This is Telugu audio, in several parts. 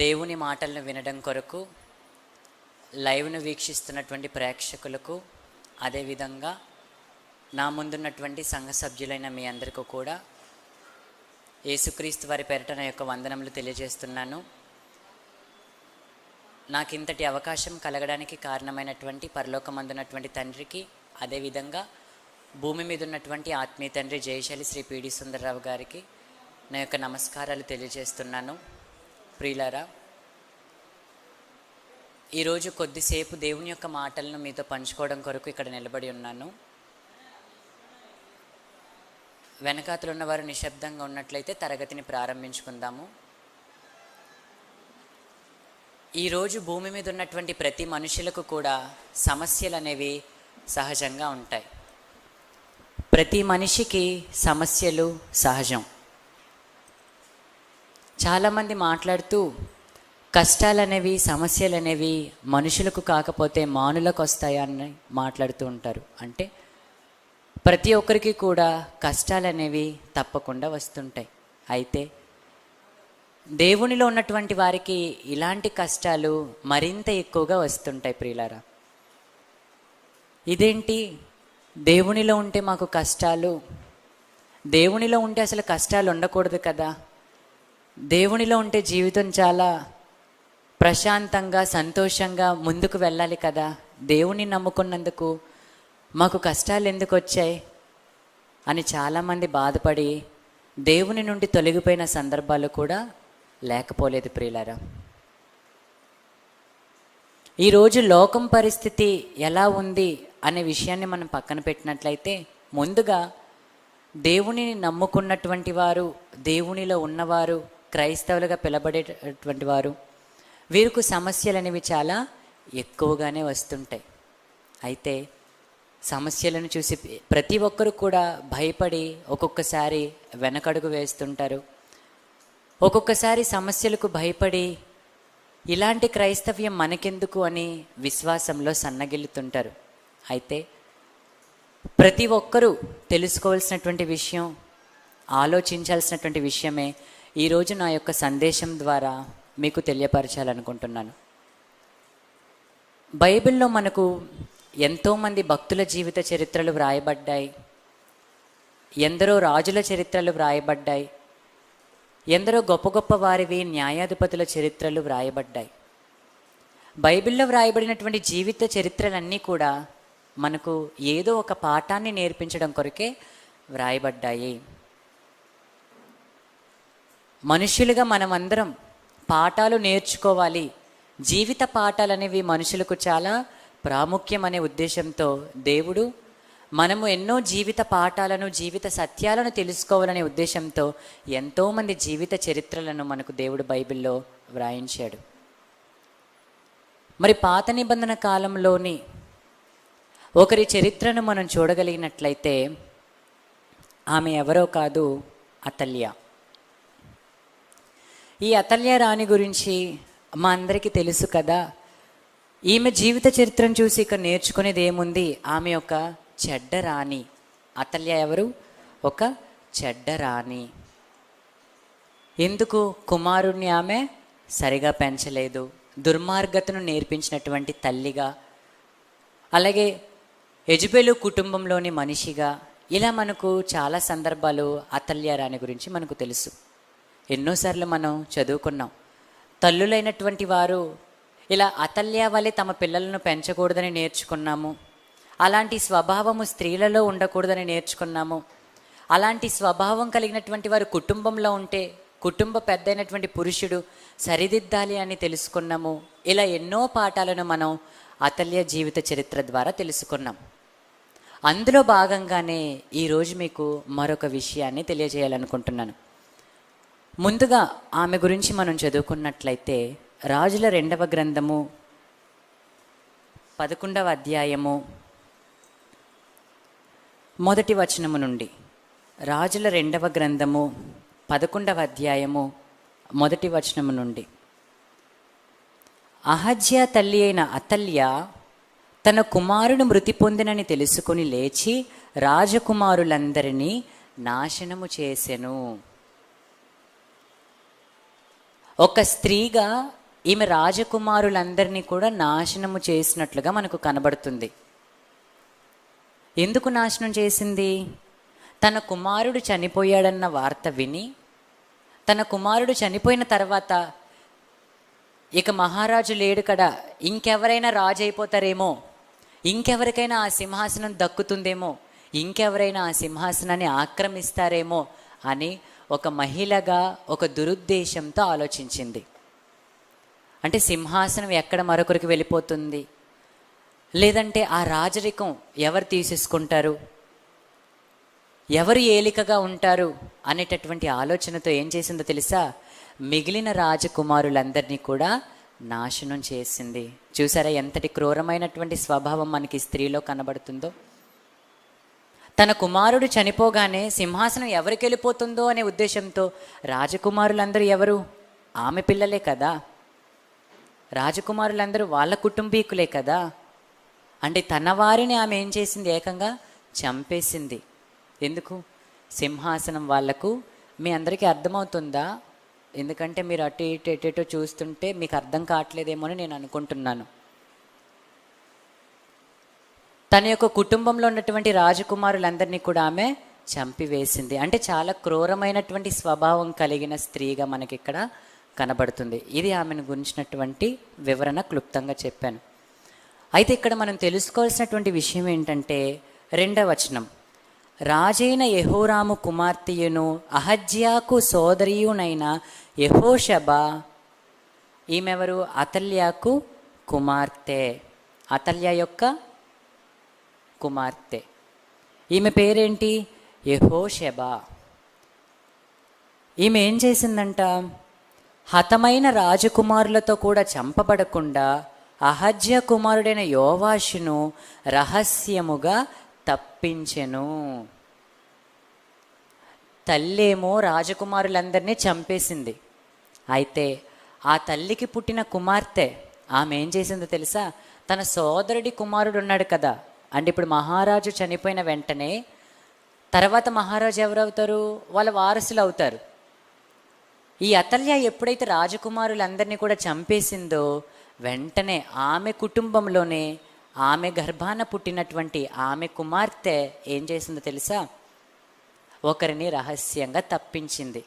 దేవుని మాటలను వినడం కొరకు లైవ్ను వీక్షిస్తున్నటువంటి ప్రేక్షకులకు, అదేవిధంగా నా ముందున్నటువంటి సంఘ సభ్యులైన మీ అందరికీ కూడా యేసుక్రీస్తు వారి పేరిట నా యొక్క వందనములు తెలియజేస్తున్నాను. నాకు ఇంతటి అవకాశం కలగడానికి కారణమైనటువంటి పరలోకమందున్నటువంటి తండ్రికి, అదేవిధంగా భూమి మీద ఉన్నటువంటి ఆత్మీయ తండ్రి జయశాలి శ్రీ పిడి సుందరరావు గారికి నా యొక్క నమస్కారాలు తెలియజేస్తున్నాను. ప్రియులారా, ఈరోజు కొద్దిసేపు దేవుని యొక్క మాటలను మీతో పంచుకోవడం కొరకు ఇక్కడ నిలబడి ఉన్నాను. వెనకాతలు ఉన్నవారు నిశ్శబ్దంగా ఉన్నట్లయితే తరగతిని ప్రారంభించుకుందాము. ఈరోజు భూమి మీద ఉన్నటువంటి ప్రతి మనుషులకు కూడా సమస్యలు అనేవి సహజంగా ఉంటాయి. ప్రతి మనిషికి సమస్యలు సహజం. చాలామంది మాట్లాడుతూ కష్టాలు అనేవి, సమస్యలు అనేవి మనుషులకు కాకపోతే మానులకు వస్తాయని మాట్లాడుతూ ఉంటారు. అంటే ప్రతి ఒక్కరికి కూడా కష్టాలు అనేవి తప్పకుండా వస్తుంటాయి. అయితే దేవునిలో ఉన్నటువంటి వారికి ఇలాంటి కష్టాలు మరింత ఎక్కువగా వస్తుంటాయి. ప్రియులారా, ఇదేంటి, దేవునిలో ఉంటే మాకు కష్టాలు, దేవునిలో ఉంటే అసలు కష్టాలు ఉండకూడదు కదా, దేవునిలో ఉంటే జీవితం చాలా ప్రశాంతంగా సంతోషంగా ముందుకు వెళ్ళాలి కదా, దేవుని నమ్ముకున్నందుకు మాకు కష్టాలు ఎందుకు వచ్చాయి అని చాలామంది బాధపడి దేవుని నుండి తొలగిపోయిన సందర్భాలు కూడా లేకపోలేదు. ప్రియులారా, ఈరోజు లోకం పరిస్థితి ఎలా ఉంది అనే విషయాన్ని మనం పక్కన పెట్టినట్లయితే, ముందుగా దేవునిని నమ్ముకున్నటువంటి వారు, దేవునిలో ఉన్నవారు, క్రైస్తవులుగా పిలబడేటటువంటి వారు, వీరికి సమస్యలు అనేవి చాలా ఎక్కువగానే వస్తుంటాయి. అయితే సమస్యలను చూసి ప్రతి ఒక్కరు కూడా భయపడి ఒక్కొక్కసారి వెనకడుగు వేస్తుంటారు. ఒక్కొక్కసారి సమస్యలకు భయపడి ఇలాంటి క్రైస్తవ్యం మనకెందుకు అని విశ్వాసంలో సన్నగిల్లుతుంటారు. అయితే ప్రతి ఒక్కరూ తెలుసుకోవాల్సినటువంటి విషయం, ఆలోచించాల్సినటువంటి విషయమే ఈరోజు నా యొక్క సందేశం ద్వారా మీకు తెలియపరచాలనుకుంటున్నాను. బైబిల్లో మనకు ఎంతోమంది భక్తుల జీవిత చరిత్రలు వ్రాయబడ్డాయి, ఎందరో రాజుల చరిత్రలు వ్రాయబడ్డాయి, ఎందరో గొప్ప గొప్ప వారివి న్యాయాధిపతుల చరిత్రలు వ్రాయబడ్డాయి. బైబిల్లో వ్రాయబడినటువంటి జీవిత చరిత్రలన్నీ కూడా మనకు ఏదో ఒక పాఠాన్ని నేర్పించడం కొరకే వ్రాయబడ్డాయి. మనుషులుగా మనమందరం పాఠాలు నేర్చుకోవాలి, జీవిత పాఠాలు అనేవి మనుషులకు చాలా ప్రాముఖ్యం అనే ఉద్దేశంతో దేవుడు మనము ఎన్నో జీవిత పాఠాలను, జీవిత సత్యాలను తెలుసుకోవాలనే ఉద్దేశంతో ఎంతోమంది జీవిత చరిత్రలను మనకు దేవుడు బైబిల్లో వ్రాయించాడు. మరి పాత నిబంధన కాలంలోని ఒకరి చరిత్రను మనం చూడగలిగినట్లయితే ఆమె ఎవరో కాదు, అతల్య. ఈ అతల్య రాణి గురించి మా అందరికీ తెలుసు కదా. ఈమె జీవిత చరిత్రను చూసి ఇక్కడ నేర్చుకునేది ఏముంది? ఆమె ఒక చెడ్డ రాణి. అతల్య ఎవరు? ఒక చెడ్డ రాణి. ఎందుకు? కుమారుణ్ణి ఆమె సరిగా పెంచలేదు, దుర్మార్గతను నేర్పించినటువంటి తల్లిగా, అలాగే యెజబెలు కుటుంబంలోని మనిషిగా, ఇలా మనకు చాలా సందర్భాలు అతల్య రాణి గురించి మనకు తెలుసు. ఎన్నోసార్లు మనం చదువుకున్నాం. తల్లులైనటువంటి వారు ఇలా అతల్య వలె తమ పిల్లలను పెంచకూడదని నేర్చుకున్నాము. అలాంటి స్వభావము స్త్రీలలో ఉండకూడదని నేర్చుకున్నాము. అలాంటి స్వభావం కలిగినటువంటి వారు కుటుంబంలో ఉంటే కుటుంబ పెద్ద అయినటువంటి పురుషుడు సరిదిద్దాలి అని తెలుసుకున్నాము. ఇలా ఎన్నో పాఠాలను మనం అతల్య జీవిత చరిత్ర ద్వారా తెలుసుకున్నాం. అందులో భాగంగానే ఈరోజు మీకు మరొక విషయాన్ని తెలియజేయాలనుకుంటున్నాను. ముందుగా ఆమె గురించి మనం చదువుకున్నట్లయితే రాజుల 2వ గ్రంథము 11వ అధ్యాయము 1వ వచనము నుండి, రాజుల 2వ గ్రంథము 11వ అధ్యాయము 1వ వచనము నుండి, అహజ్యా తల్లి అయిన అతల్య తన కుమారుడు మృతి పొందినని తెలుసుకొని లేచి రాజకుమారులందరినీ నాశనము చేసెను. ఒక స్త్రీగా ఈమె రాజకుమారులందరినీ కూడా నాశనము చేసినట్లుగా మనకు కనబడుతుంది. ఎందుకు నాశనం చేసింది? తన కుమారుడు చనిపోయాడన్న వార్త విని, తన కుమారుడు చనిపోయిన తర్వాత ఇక మహారాజు లేడు కదా, ఇంకెవరైనా రాజు అయిపోతారేమో, ఇంకెవరికైనా ఆ సింహాసనం దక్కుతుందేమో, ఇంకెవరైనా ఆ సింహాసనాన్ని ఆక్రమిస్తారేమో అని ఒక మహిళగా ఒక దురుద్దేశంతో ఆలోచించింది. అంటే సింహాసనం ఎక్కడ మరొకరికి వెళ్ళిపోతుంది, లేదంటే ఆ రాజరికం ఎవరు తీసేసుకుంటారు, ఎవరు ఏలికగా ఉంటారు అనేటటువంటి ఆలోచనతో ఏం చేసిందో తెలుసా? మిగిలిన రాజకుమారులందరినీ కూడా నాశనం చేసింది. చూసారా ఎంతటి క్రూరమైనటువంటి స్వభావం మనకి స్త్రీలో కనబడుతుందో. తన కుమారుడు చనిపోగానే సింహాసనం ఎవరికి వెళ్ళిపోతుందో అనే ఉద్దేశంతో, రాజకుమారులందరూ ఎవరు? ఆమె పిల్లలే కదా, రాజకుమారులందరూ వాళ్ళ కుటుంబీకులే కదా. అంటే తన వారిని ఆమె ఏం చేసింది? ఏకంగా చంపేసింది. ఎందుకు? సింహాసనం వాళ్లకు. మీ అందరికీ అర్థమవుతుందా? ఎందుకంటే మీరు అటు ఇటు ఎటు చూస్తుంటే మీకు అర్థం కావట్లేదేమో అని నేను అనుకుంటున్నాను. తన యొక్క కుటుంబంలో ఉన్నటువంటి రాజకుమారులందరినీ కూడా ఆమె చంపివేసింది. అంటే చాలా క్రూరమైనటువంటి స్వభావం కలిగిన స్త్రీగా మనకి ఇక్కడ కనబడుతుంది. ఇది ఆమెను గురించినటువంటి వివరణ క్లుప్తంగా చెప్పాను. అయితే ఇక్కడ మనం తెలుసుకోవాల్సినటువంటి విషయం ఏంటంటే 2వ వచనం, రాజైన యెహోరాము కుమార్తెయును అహజ్యాకు సోదరియునైన యెహోషబ, ఈమెవరు? అతల్యాకు కుమార్తె, అతల్య యొక్క కుమార్తె. ఈమె పేరేంటి? యెహోషబ. ఈమె ఏం చేసిందంట? హతమైన రాజకుమారులతో కూడా చంపబడకుండా అహజ్య కుమారుడైన యోవాషును రహస్యముగా తప్పించెను. తల్లేమో రాజకుమారులందరినీ చంపేసింది. అయితే ఆ తల్లికి పుట్టిన కుమార్తె ఆమె ఏం చేసిందో తెలుసా? తన సోదరుడి కుమారుడు ఉన్నాడు కదా, అంటే ఇప్పుడు మహారాజు చనిపోయిన వెంటనే తర్వాత మహారాజు ఎవరవుతారు? వాళ్ళ వారసులు అవుతారు. ఈ అతల్య ఎప్పుడైతే రాజకుమారులందరినీ కూడా చంపేసిందో, వెంటనే ఆమె కుటుంబంలోనే ఆమె గర్భాన పుట్టినటువంటి ఆమె కుమార్తె ఏం చేసిందో తెలుసా? ఒకరిని రహస్యంగా తప్పించింది.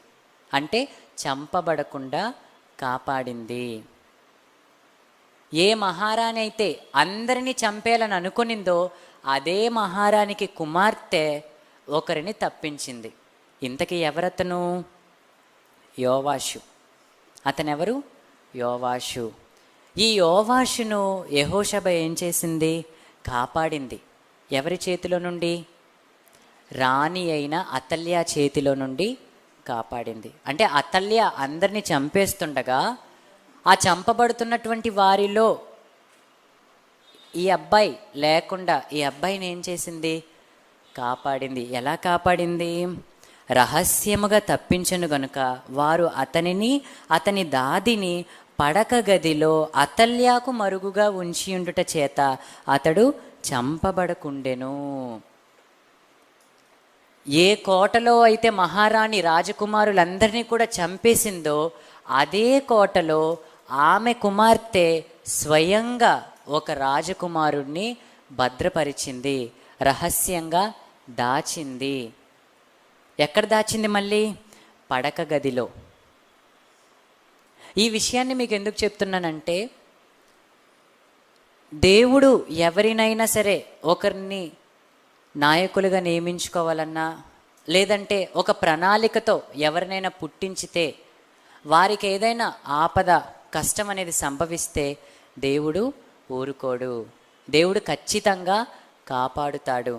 అంటే చంపబడకుండా కాపాడింది. ఏ మహారాణి అయితే అందరినీ చంపేయాలని అనుకునిందో అదే మహారాణికి కుమార్తె ఒకరిని తప్పించింది. ఇంతకీ ఎవరతను? యోవాషు. అతనెవరు? యోవాషు. ఈ యోవాషును యెహోషబ ఏం చేసింది? కాపాడింది. ఎవరి చేతిలో నుండి? రాణి అయిన అతల్య చేతిలో నుండి కాపాడింది. అంటే అతల్య అందరినీ చంపేస్తుండగా ఆ చంపబడుతున్నటువంటి వారిలో ఈ అబ్బాయి లేకుండా ఈ అబ్బాయిని ఏం చేసింది? కాపాడింది. ఎలా కాపాడింది? రహస్యముగా తప్పించను గనుక వారు అతనిని అతని దాదిని పడక గదిలో అతల్యాకు మరుగుగా ఉంచి ఉండుట చేత అతడు చంపబడకుండెను. ఏ కోటలో అయితే మహారాణి రాజకుమారులందరినీ కూడా చంపేసిందో అదే కోటలో ఆమె కుమార్తె స్వయంగా ఒక రాజకుమారుణ్ణి భద్రపరిచింది, రహస్యంగా దాచింది. ఎక్కడ దాచింది? మళ్ళీ పడక గదిలో. ఈ విషయాన్ని మీకు ఎందుకు చెప్తున్నానంటే, దేవుడు ఎవరినైనా సరే ఒకరిని నాయకులుగా నియమించుకోవాలన్నా, లేదంటే ఒక ప్రణాళికతో ఎవరినైనా పుట్టించితే, వారికి ఏదైనా ఆపద కష్టం అనేది సంభవిస్తే దేవుడు ఊరుకోడు. దేవుడు ఖచ్చితంగా కాపాడుతాడు.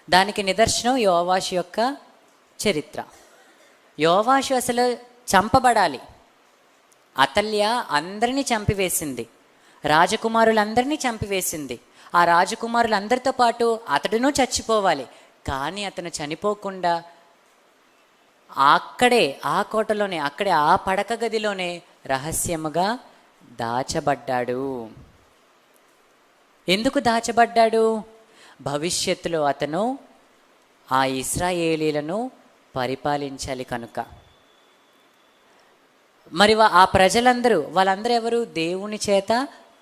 దానికి నిదర్శనం యోవాషు యొక్క చరిత్ర. యోవాషు అసలు చంపబడాలి. అతల్య అందరినీ చంపివేసింది, రాజకుమారులందరినీ చంపివేసింది. ఆ రాజకుమారులందరితో పాటు అతడును చచ్చిపోవాలి. కానీ అతను చనిపోకుండా అక్కడే ఆ కోటలోనే, అక్కడే ఆ పడక గదిలోనే రహస్యముగా దాచబడ్డాడు. ఎందుకు దాచబడ్డాడు? భవిష్యత్తులో అతను ఆ ఇశ్రాయేలీలను పరిపాలించాలి కనుక. మరి ఆ ప్రజలందరూ వాళ్ళందరూ ఎవరు? దేవుని చేత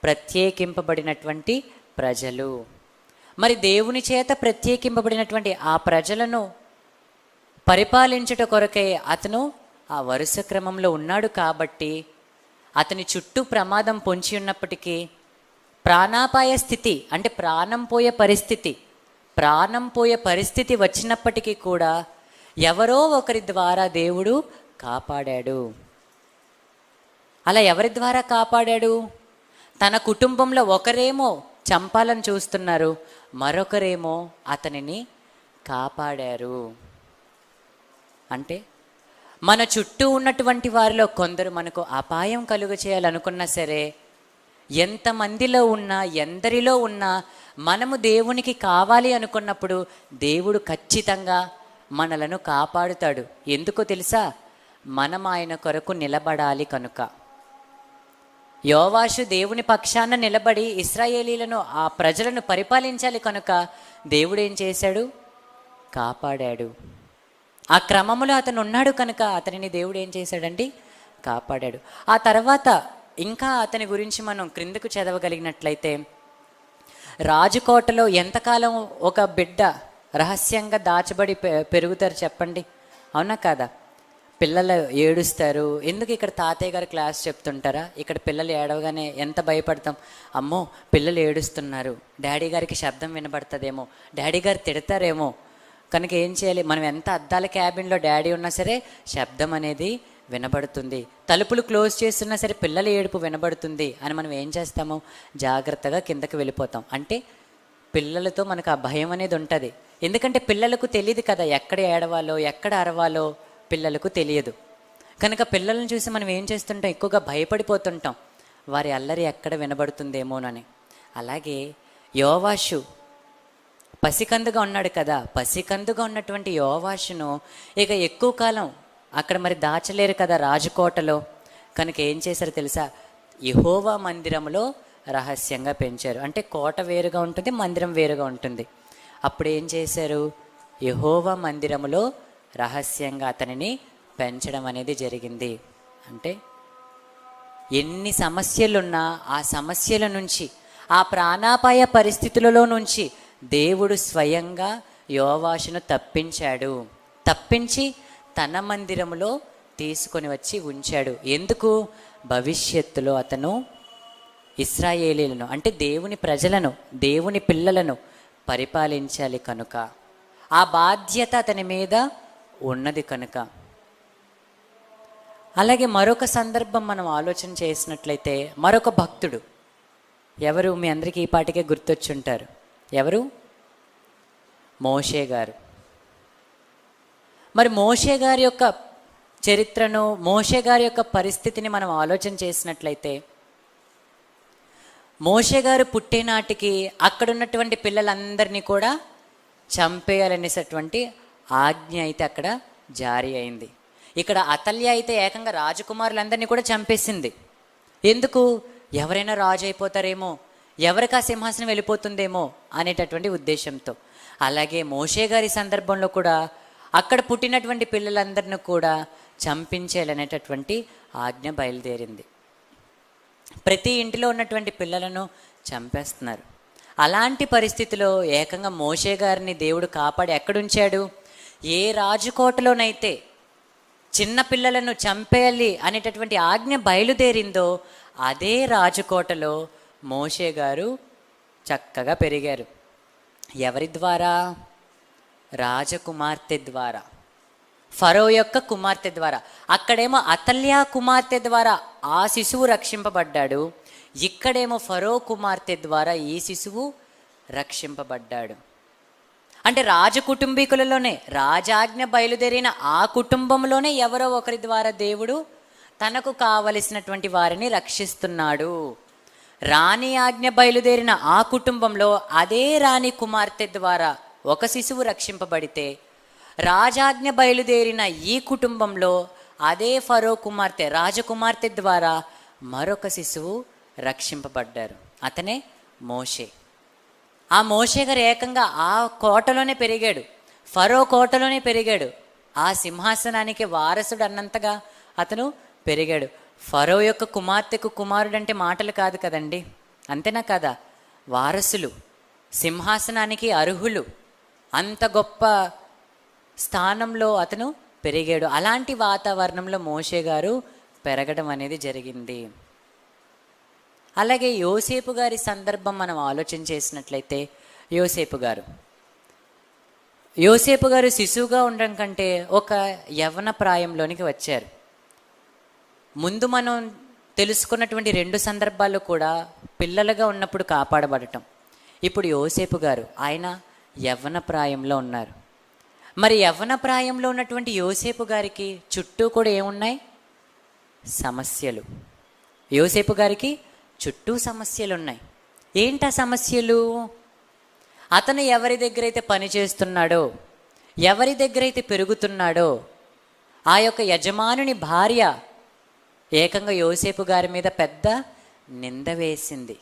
ప్రత్యేకింపబడినటువంటి ప్రజలు. మరి దేవుని చేత ప్రత్యేకింపబడినటువంటి ఆ ప్రజలను పరిపాలించుట కొరకే అతను ఆ వరుస క్రమంలో ఉన్నాడు. కాబట్టి అతని చుట్టూ ప్రమాదం పొంచి ఉన్నప్పటికీ, ప్రాణాపాయ స్థితి అంటే ప్రాణం పోయే పరిస్థితి వచ్చినప్పటికీ కూడా ఎవరో ఒకరి ద్వారా దేవుడు కాపాడాడు. అలా ఎవరి ద్వారా కాపాడాడు? తన కుటుంబంలో ఒకరేమో చంపాలని చూస్తున్నారు, మరొకరేమో అతనిని కాపాడారు. అంటే మన చుట్టూ ఉన్నటువంటి వారిలో కొందరు మనకు అపాయం కలుగ చేయాలనుకున్నా సరే, ఎంతమందిలో ఉన్నా ఎందరిలో ఉన్నా మనము దేవునికి కావాలి అనుకున్నప్పుడు దేవుడు ఖచ్చితంగా మనలను కాపాడుతాడు. ఎందుకో తెలుసా? మనం ఆయన కొరకు నిలబడాలి కనుక. యోవాషు దేవుని పక్షాన నిలబడి ఇశ్రాయేలీలను, ఆ ప్రజలను పరిపాలించాలి కనుక దేవుడు ఏం చేశాడు? కాపాడాడు. ఆ క్రమములో అతను ఉన్నాడు కనుక అతనిని దేవుడు ఏం చేశాడండి? కాపాడాడు. ఆ తర్వాత ఇంకా అతని గురించి మనం క్రిందకు చదవగలిగినట్లయితే, రాజకోటలో ఎంతకాలం ఒక బిడ్డ రహస్యంగా దాచబడి పెరుగుతారు చెప్పండి, అవునా కాదా? పిల్లలు ఏడుస్తారు. ఎందుకు? ఇక్కడ తాతయ్య గారు క్లాస్ చెప్తుంటారా? ఇక్కడ పిల్లలు ఏడవగానే ఎంత భయపడతాం. అమ్మో పిల్లలు ఏడుస్తున్నారు, డాడీ గారికి శబ్దం వినబడుతుందేమో, డాడీ గారు తిడతారేమో. కనుక ఏం చేయాలి? మనం ఎంత అద్దాల క్యాబిన్లో డాడీ ఉన్నా సరే శబ్దం అనేది వినబడుతుంది. తలుపులు క్లోజ్ చేస్తున్నా సరే పిల్లల ఏడుపు వినబడుతుంది అని మనం ఏం చేస్తాము? జాగ్రత్తగా కిందకి వెళ్ళిపోతాం. అంటే పిల్లలతో మనకు ఆ భయం అనేది ఉంటుంది. ఎందుకంటే పిల్లలకు తెలియదు కదా, ఎక్కడ ఏడవాలో ఎక్కడ అరవాలో పిల్లలకు తెలియదు. కనుక పిల్లలను చూసి మనం ఏం చేస్తుంటాం? ఎక్కువగా భయపడిపోతుంటాం, వారి అల్లరి ఎక్కడ వినబడుతుందేమోనని. అలాగే యోవాషు పసికందుగా ఉన్నాడు కదా, పసికందుగా ఉన్నటువంటి యోవాషును ఇక ఎక్కువ కాలం అక్కడ మరి దాచలేరు కదా రాజకోటలో. కనుక ఏం చేశారు తెలుసా? యెహోవా మందిరంలో రహస్యంగా పెంచారు. అంటే కోట వేరుగా ఉంటుంది, మందిరం వేరుగా ఉంటుంది. అప్పుడు ఏం చేశారు? యెహోవా మందిరములో రహస్యంగా అతనిని పెంచడం అనేది జరిగింది. అంటే ఎన్ని సమస్యలున్నా ఆ సమస్యల నుంచి, ఆ ప్రాణాపాయ పరిస్థితులలో నుంచి దేవుడు స్వయంగా యోవాషును తప్పించి తన మందిరములో తీసుకొని వచ్చి ఉంచాడు. ఎందుకు? భవిష్యత్తులో అతను ఇశ్రాయేలీలను అంటే దేవుని ప్రజలను, దేవుని పిల్లలను పరిపాలించాలి కనుక, ఆ బాధ్యత అతని మీద ఉన్నది కనుక. అలాగే మరొక సందర్భం మనం ఆలోచన చేసినట్లయితే, మరొక భక్తుడు ఎవరు? మీ అందరికీ ఈ పాటికే గుర్తొచ్చుంటారు. ఎవరు? మోషే గారు. మరి మోషే గారి యొక్క చరిత్రను, మోషే గారి యొక్క పరిస్థితిని మనం ఆలోచన చేసినట్లయితే, మోషే గారు పుట్టినాటికి అక్కడ ఉన్నటువంటి పిల్లలందరినీ కూడా చంపేయాలనేటటువంటి ఆజ్ఞ అయితే అక్కడ జారీ అయింది. ఇక్కడ అతల్య అయితే ఏకంగా రాజకుమారులందరినీ కూడా చంపేసింది. ఎందుకు? ఎవరైనా రాజు అయిపోతారేమో, ఎవరికి ఆ సింహాసనం వెళ్ళిపోతుందేమో అనేటటువంటి ఉద్దేశంతో. అలాగే మోషే గారి సందర్భంలో కూడా అక్కడ పుట్టినటువంటి పిల్లలందరినీ కూడా చంపించేయాలనేటటువంటి ఆజ్ఞ బయలుదేరింది. ప్రతి ఇంటిలో ఉన్నటువంటి పిల్లలను చంపేస్తున్నారు. అలాంటి పరిస్థితిలో ఏకంగా మోషే గారిని దేవుడు కాపాడి ఎక్కడుంచాడు? ఏ రాజకోటలోనైతే చిన్న పిల్లలను చంపేయాలి అనేటటువంటి ఆజ్ఞ బయలుదేరిందో అదే రాజకోటలో మోషే గారు చక్కగా పెరిగారు. ఎవరి ద్వారా? రాజకుమార్తె ద్వారా, ఫరో యొక్క కుమార్తె ద్వారా. అక్కడేమో అతల్యా కుమార్తె ద్వారా ఆ శిశువు రక్షింపబడ్డాడు, ఇక్కడేమో ఫరో కుమార్తె ద్వారా ఈ శిశువు రక్షింపబడ్డాడు. అంటే రాజకుటుంబీకులలోనే, రాజాజ్ఞ బయలుదేరిన ఆ కుటుంబంలోనే ఎవరో ఒకరి ద్వారా దేవుడు తనకు కావలసినటువంటి వారిని రక్షిస్తున్నాడు. రాణి ఆజ్ఞ బయలుదేరిన ఆ కుటుంబంలో అదే రాణి కుమార్తె ద్వారా ఒక శిశువు రక్షింపబడితే, రాజాజ్ఞ బయలుదేరిన ఈ కుటుంబంలో అదే ఫరో కుమార్తె, రాజకుమార్తె ద్వారా మరొక శిశువు రక్షింపబడ్డారు. అతనే మోషే. ఆ మోషే గారు ఏకంగా ఆ కోటలోనే పెరిగాడు, ఫరో కోటలోనే పెరిగాడు. ఆ సింహాసనానికి వారసుడు అన్నంతగా అతను పెరిగాడు. ఫరో యొక్క కుమార్తెకు కుమారుడు అంటే మాటలు కాదు కదండి, అంతేనా కదా? వారసులు, సింహాసనానికి అర్హులు, అంత గొప్ప స్థానంలో అతను పెరిగాడు. అలాంటి వాతావరణంలో మోషే గారు పెరగడం అనేది జరిగింది. అలాగే యోసేపు గారి సందర్భం మనం ఆలోచన చేసినట్లయితే, యోసేపు గారు శిశువుగా ఉండడం కంటే ఒక యవ్వన ప్రాయంలోనికి వచ్చారు. ముందు మనం తెలుసుకున్నటువంటి 2 సందర్భాల్లో కూడా పిల్లలుగా ఉన్నప్పుడు కాపాడబడటం. ఇప్పుడు యోసేపు గారు ఆయన యవ్వన ప్రాయంలో ఉన్నారు. మరి యవ్వన ప్రాయంలో ఉన్నటువంటి యోసేపు గారికి చుట్టూ కూడా ఏమున్నాయి? సమస్యలు. యోసేపు గారికి చుట్టూ సమస్యలు ఉన్నాయి. ఏంటా సమస్యలు? అతను ఎవరి దగ్గర అయితే పని చేస్తున్నాడో, ఎవరి దగ్గర అయితే పెరుగుతున్నాడో, ఆ యొక్క యజమానుని భార్య ఏకంగా యోసేపు గారి మీద పెద్ద నింద వేసింది.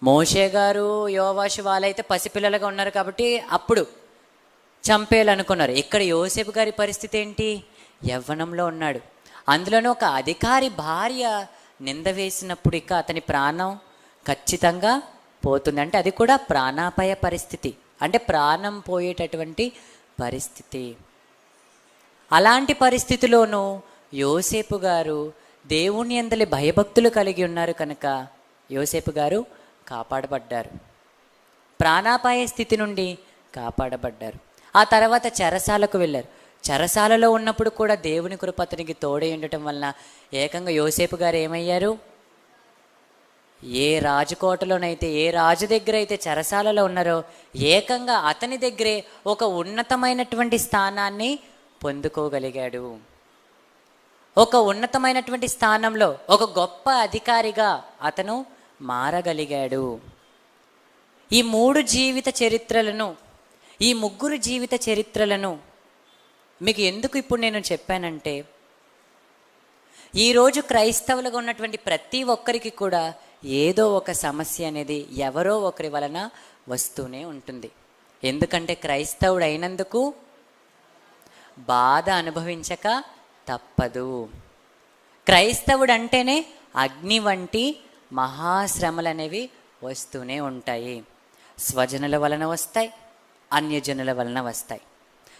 మోషే గారు, యోవాషు వాళ్ళైతే పసిపిల్లలుగా ఉన్నారు కాబట్టి అప్పుడు చంపేయాలనుకున్నారు. ఇక్కడ యోసేపు గారి పరిస్థితి ఏంటి? యవ్వనంలో ఉన్నాడు. అందులోనూ ఒక అధికారి భార్య నింద వేసినప్పుడు ఇక అతని ప్రాణం ఖచ్చితంగా పోతుంది. అంటే అది కూడా ప్రాణాపాయ పరిస్థితి, అంటే ప్రాణం పోయేటటువంటి పరిస్థితి. అలాంటి పరిస్థితిలోనూ యోసేపు గారు దేవుని యందలి భయభక్తులు కలిగి ఉన్నారు కనుక యోసేపు గారు కాపాడబడ్డారు. ప్రాణాపాయ స్థితి నుండి కాపాడబడ్డారు. ఆ తర్వాత చెరసాలకు వెళ్ళారు. చెరసాలలో ఉన్నప్పుడు కూడా దేవుని కృప అతనికి తోడై ఉండటం వలన ఏకంగా యోసేపు గారు ఏమయ్యారు? ఏ రాజుకోటలోనైతే, ఏ రాజు దగ్గర అయితే చెరసాలలో ఉన్నారో ఏకంగా అతని దగ్గరే ఒక ఉన్నతమైనటువంటి స్థానాన్ని పొందుకోగలిగాడు. ఒక ఉన్నతమైనటువంటి స్థానంలో ఒక గొప్ప అధికారిగా అతను మారగలిగాడు. ఈ 3 జీవిత చరిత్రలను, ఈ 3 జీవిత చరిత్రలను మీకు ఎందుకు ఇప్పుడు నేను చెప్పానంటే, ఈరోజు క్రైస్తవులుగా ఉన్నటువంటి ప్రతి ఒక్కరికి కూడా ఏదో ఒక సమస్య అనేది ఎవరో ఒకరి వలన వస్తూనే ఉంటుంది. ఎందుకంటే క్రైస్తవుడు అయినందుకు బాధ అనుభవించక తప్పదు. క్రైస్తవుడు అంటేనే అగ్ని వంటి మహాశ్రమలు అనేవి వస్తూనే ఉంటాయి. స్వజనుల వలన వస్తాయి, అన్యజనుల వలన వస్తాయి,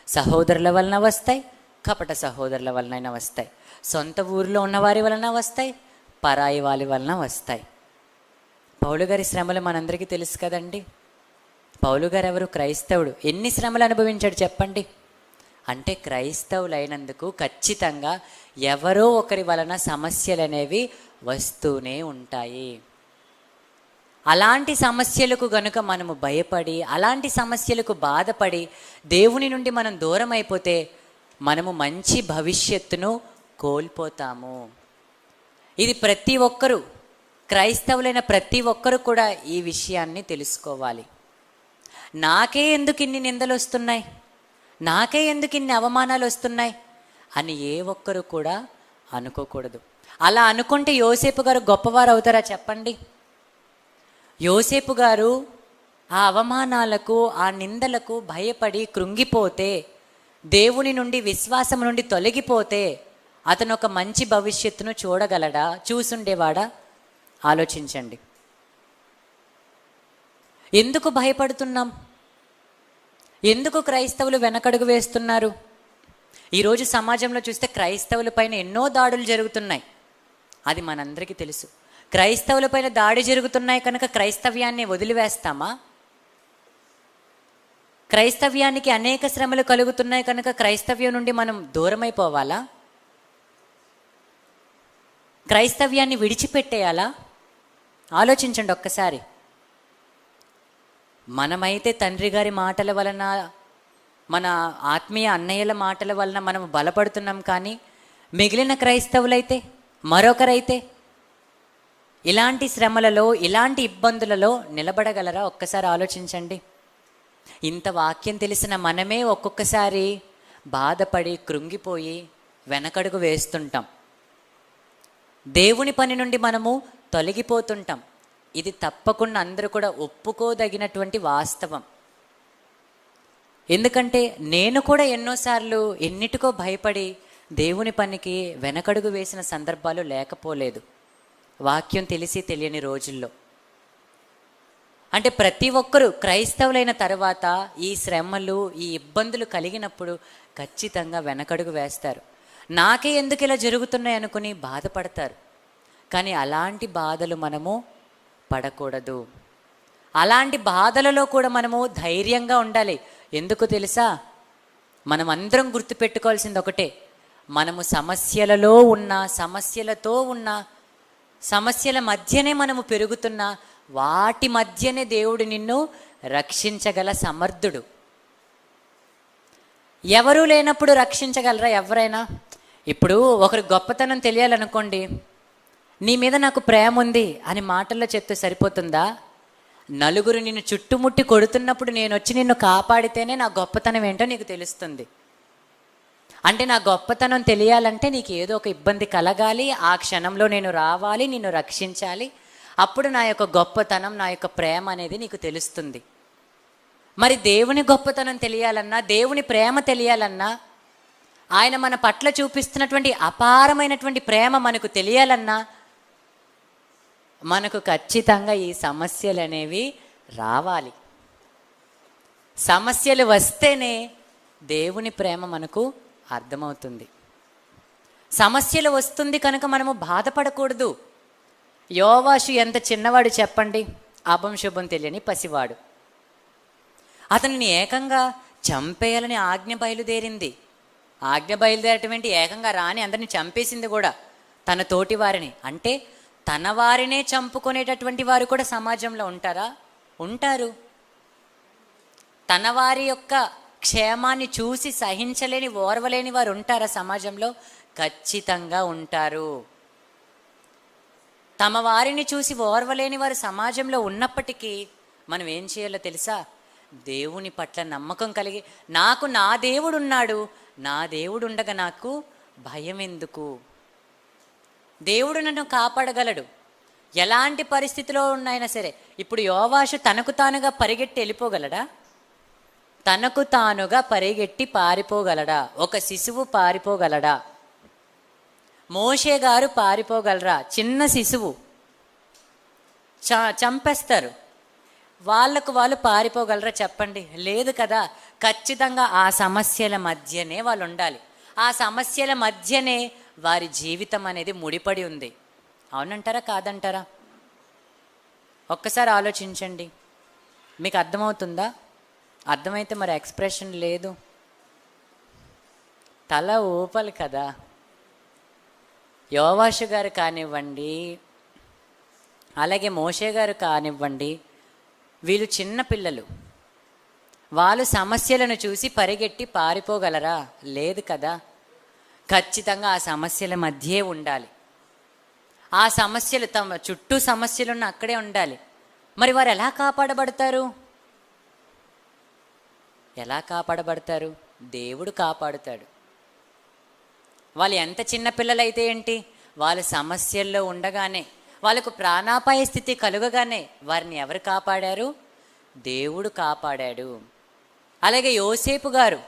సహోదరుల వలన వస్తాయి, కపట సహోదరుల వలన వస్తాయి, సొంత ఊరిలో ఉన్నవారి వలన వస్తాయి, పరాయి వాళ్ళ వలన వస్తాయి. పౌలు గారి శ్రమలు మనందరికీ తెలుసు కదండి. పౌలు గారు ఎవరు? క్రైస్తవుడు. ఎన్ని శ్రమలు అనుభవించాడు చెప్పండి? అంటే క్రైస్తవులైనందుకు ఖచ్చితంగా ఎవరో ఒకరి వలన సమస్యలు అనేవి వస్తూనే ఉంటాయి. అలాంటి సమస్యలకు గనుక మనము భయపడి, అలాంటి సమస్యలకు బాధపడి దేవుని నుండి మనం దూరం అయిపోతే మనము మంచి భవిష్యత్తును కోల్పోతాము. ఇది ప్రతి ఒక్కరూ, క్రైస్తవులైన ప్రతి ఒక్కరు కూడా ఈ విషయాన్ని తెలుసుకోవాలి. నాకే ఎందుకు ఇన్ని నిందలు వస్తున్నాయి, నాకే ఎందుకు ఇన్ని అవమానాలు వస్తున్నాయి అని ఏ ఒక్కరు కూడా అనుకోకూడదు. అలా అనుకుంటే యోసేపు గారు గొప్పవారు అవుతారా చెప్పండి? యోసేపు గారు ఆ అవమానాలకు, ఆ నిందలకు భయపడి కృంగిపోతే, దేవుని నుండి, విశ్వాసం నుండి తొలగిపోతే అతను ఒక మంచి భవిష్యత్తును చూడగలడా? చూసుండేవాడా? ఆలోచించండి. ఎందుకు భయపడుతున్నాం? ఎందుకు క్రైస్తవులు వెనకడుగు వేస్తున్నారు? ఈరోజు సమాజంలో చూస్తే క్రైస్తవుల పైన ఎన్నో దాడులు జరుగుతున్నాయి. అది మనందరికీ తెలుసు. క్రైస్తవుల పైన దాడి జరుగుతున్నాయి కనుక క్రైస్తవ్యాన్ని వదిలివేస్తామా? క్రైస్తవ్యానికి అనేక శ్రమలు కలుగుతున్నాయి కనుక క్రైస్తవ్యం నుండి మనం దూరమైపోవాలా? క్రైస్తవ్యాన్ని విడిచిపెట్టేయాలా? ఆలోచించండి ఒక్కసారి. మనమైతే తండ్రి గారి మాటల వలన, మన ఆత్మీయ అన్నయ్యల మాటల వలన మనం బలపడుతున్నాం. కానీ మిగిలిన క్రైస్తవులైతే, మరొకరైతే ఇలాంటి శ్రమలలో, ఇలాంటి ఇబ్బందులలో నిలబడగలరా? ఒక్కసారి ఆలోచించండి. ఇంత వాక్యం తెలిసిన మనమే ఒక్కొక్కసారి బాధపడి కృంగిపోయి వెనకడుగు వేస్తుంటాం. దేవుని పని నుండి మనము తొలగిపోతుంటాం. ఇది తప్పకుండా అందరూ కూడా ఒప్పుకోదగినటువంటి వాస్తవం. ఎందుకంటే నేను కూడా ఎన్నోసార్లు ఎన్నిటికో భయపడి దేవుని పనికి వెనకడుగు వేసిన సందర్భాలు లేకపోలేదు వాక్యం తెలిసి తెలియని రోజుల్లో. అంటే ప్రతి ఒక్కరూ క్రైస్తవులైన తర్వాత ఈ శ్రమలు, ఈ ఇబ్బందులు కలిగినప్పుడు ఖచ్చితంగా వెనకడుగు వేస్తారు. నాకే ఎందుకు ఇలా జరుగుతున్నాయి అనుకుని బాధపడతారు. కానీ అలాంటి బాధలు మనము పడకూడదు. అలాంటి బాధలలో కూడా మనము ధైర్యంగా ఉండాలి. ఎందుకు తెలుసా? మనం అందరం గుర్తుపెట్టుకోవాల్సింది ఒకటే, మనము సమస్యలలో ఉన్న, సమస్యలతో ఉన్న, సమస్యల మధ్యనే మనము పెరుగుతున్నా, వాటి మధ్యనే దేవుడు నిన్ను రక్షించగల సమర్థుడు. ఎవరూ లేనప్పుడు రక్షించగలరా ఎవరైనా? ఇప్పుడు ఒకరి గొప్పతనం తెలియాలనుకోండి, నీ మీద నాకు ప్రేమ ఉంది అని మాటల్లో చెప్తే సరిపోతుందా? నలుగురు నిన్ను చుట్టుముట్టి కొడుతున్నప్పుడు నేను వచ్చి నిన్ను కాపాడితేనే నా గొప్పతనం ఏంటో నీకు తెలుస్తుంది. అంటే నా గొప్పతనం తెలియాలంటే నీకు ఏదో ఒక ఇబ్బంది కలగాలి, ఆ క్షణంలో నేను రావాలి, నిన్ను రక్షించాలి. అప్పుడు నా యొక్క గొప్పతనం, నా యొక్క ప్రేమ అనేది నీకు తెలుస్తుంది. మరి దేవుని గొప్పతనం తెలియాలన్నా, దేవుని ప్రేమ తెలియాలన్నా, ఆయన మన పట్ల చూపిస్తున్నటువంటి అపారమైనటువంటి ప్రేమ మనకు తెలియాలన్నా, మనకు ఖచ్చితంగా ఈ సమస్యలు అనేవి రావాలి. సమస్యలు వస్తేనే దేవుని ప్రేమ మనకు అర్థమవుతుంది. సమస్యలు వస్తుంది కనుక మనము బాధపడకూడదు. యోవాషు ఎంత చిన్నవాడు చెప్పండి, అభం శుభం తెలియని పసివాడు. అతనిని ఏకంగా చంపేయాలని ఆజ్ఞ బయలుదేరింది. ఆజ్ఞ బయలుదేరటమేంటి, ఏకంగా రాని అందరిని చంపేసింది కూడా, తన తోటి వారిని. అంటే తన వారినే చంపుకునేటటువంటి వారు కూడా సమాజంలో ఉంటారా? ఉంటారు. తన వారి యొక్క క్షేమాన్ని చూసి సహించలేని, ఓర్వలేని వారు ఉంటారా సమాజంలో? ఖచ్చితంగా ఉంటారు. తమ వారిని చూసి ఓర్వలేని వారు సమాజంలో ఉన్నప్పటికీ మనం ఏం చేయాలో తెలుసా? దేవుని పట్ల నమ్మకం కలిగి, నాకు నా దేవుడు ఉన్నాడు, నా దేవుడు ఉండగా నాకు భయం ఎందుకు? దేవుడు నన్ను కాపాడగలడు. ఎలాంటి పరిస్థితిలో ఉన్నాయినా సరే. ఇప్పుడు యోవాషు తనకు తానుగా పరిగెట్టి వెళ్ళిపోగలడా? తనకు తానుగా పరిగెట్టి పారిపోగలడా? ఒక శిశువు పారిపోగలడా? మోషే గారు పారిపోగలరా? చిన్న శిశువు చంపేస్తారు, వాళ్ళకు వాళ్ళు పారిపోగలరా చెప్పండి? లేదు కదా. ఖచ్చితంగా ఆ సమస్యల మధ్యనే వాళ్ళు ఉండాలి. ఆ సమస్యల మధ్యనే వారి జీవితం అనేది ముడిపడి ఉంది. అవునంటారా కాదంటారా? ఒక్కసారి ఆలోచించండి. మీకు అర్థమవుతుందా? అర్థమైతే మరి ఎక్స్ప్రెషన్ లేదు, తల ఊపాలి కదా. యోవాషు గారు కానివ్వండి, అలాగే మోషే గారు కానివ్వండి, వీళ్ళు చిన్న పిల్లలు. వాళ్ళు సమస్యలను చూసి పరిగెట్టి పారిపోగలరా? లేదు కదా. ఖచ్చితంగా ఆ సమస్యల మధ్యే ఉండాలి. ఆ సమస్యలు, తమ చుట్టూ సమస్యలున్న అక్కడే ఉండాలి. మరి వారు ఎలా కాపాడబడతారు? ఎలా కాపాడబడతారు? దేవుడు కాపాడుతాడు. వాళ్ళు ఎంత చిన్న పిల్లలైతే ఏంటి, వాళ్ళు సమస్యల్లో ఉండగానే, వాళ్ళకు ప్రాణాపాయ స్థితి కలుగగానే వారిని ఎవరు కాపాడారు? దేవుడు కాపాడాడు. అలాగే యోసేపు గారు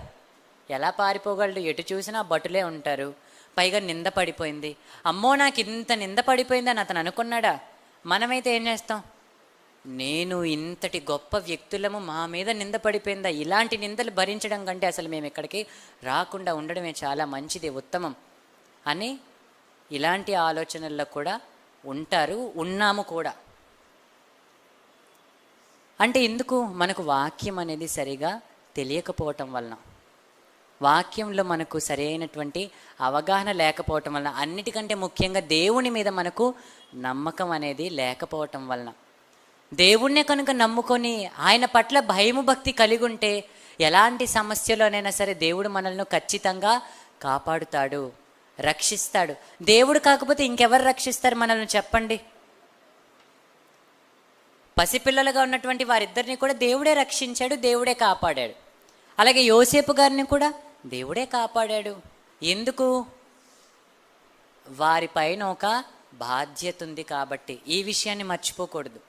ఎలా పారిపోగలడు? ఎటు చూసినా భటులే ఉంటారు, పైగా నింద పడిపోయింది. అమ్మో నాకు ఇంత నింద పడిపోయిందని అతను అనుకున్నాడా? మనమైతే ఏం చేస్తాం? నేను ఇంతటి గొప్ప వ్యక్తులము, మా మీద నింద పడిపోయిందా? ఇలాంటి నిందలు భరించడం కంటే అసలు మేము ఇక్కడికి రాకుండా ఉండడమే చాలా మంచిది, ఉత్తమం అని ఇలాంటి ఆలోచనల్లో కూడా ఉంటారు, ఉన్నాము కూడా. అంటే ఎందుకు? మనకు వాక్యం అనేది సరిగా తెలియకపోవటం వలన, వాక్యంలో మనకు సరైనటువంటి అవగాహన లేకపోవటం వలన, అన్నిటికంటే ముఖ్యంగా దేవుని మీద మనకు నమ్మకం అనేది లేకపోవటం వలన. దేవుణ్ణే కనుక నమ్ముకొని ఆయన పట్ల భయము భక్తి కలిగి ఉంటే ఎలాంటి సమస్యలోనైనా సరే దేవుడు మనల్ని ఖచ్చితంగా కాపాడుతాడు, రక్షిస్తాడు. దేవుడు కాకపోతే ఇంకెవరు రక్షిస్తారు మనల్ని చెప్పండి? పసిపిల్లలుగా ఉన్నటువంటి వారిద్దరిని కూడా దేవుడే రక్షించాడు, దేవుడే కాపాడాడు. అలాగే యోసేపు గారిని కూడా దేవుడే కాపాడాడు. ఎందుకు? వారిపైన ఒక బాధ్యత ఉంది కాబట్టి. ఈ విషయాన్ని మర్చిపోకూడదు.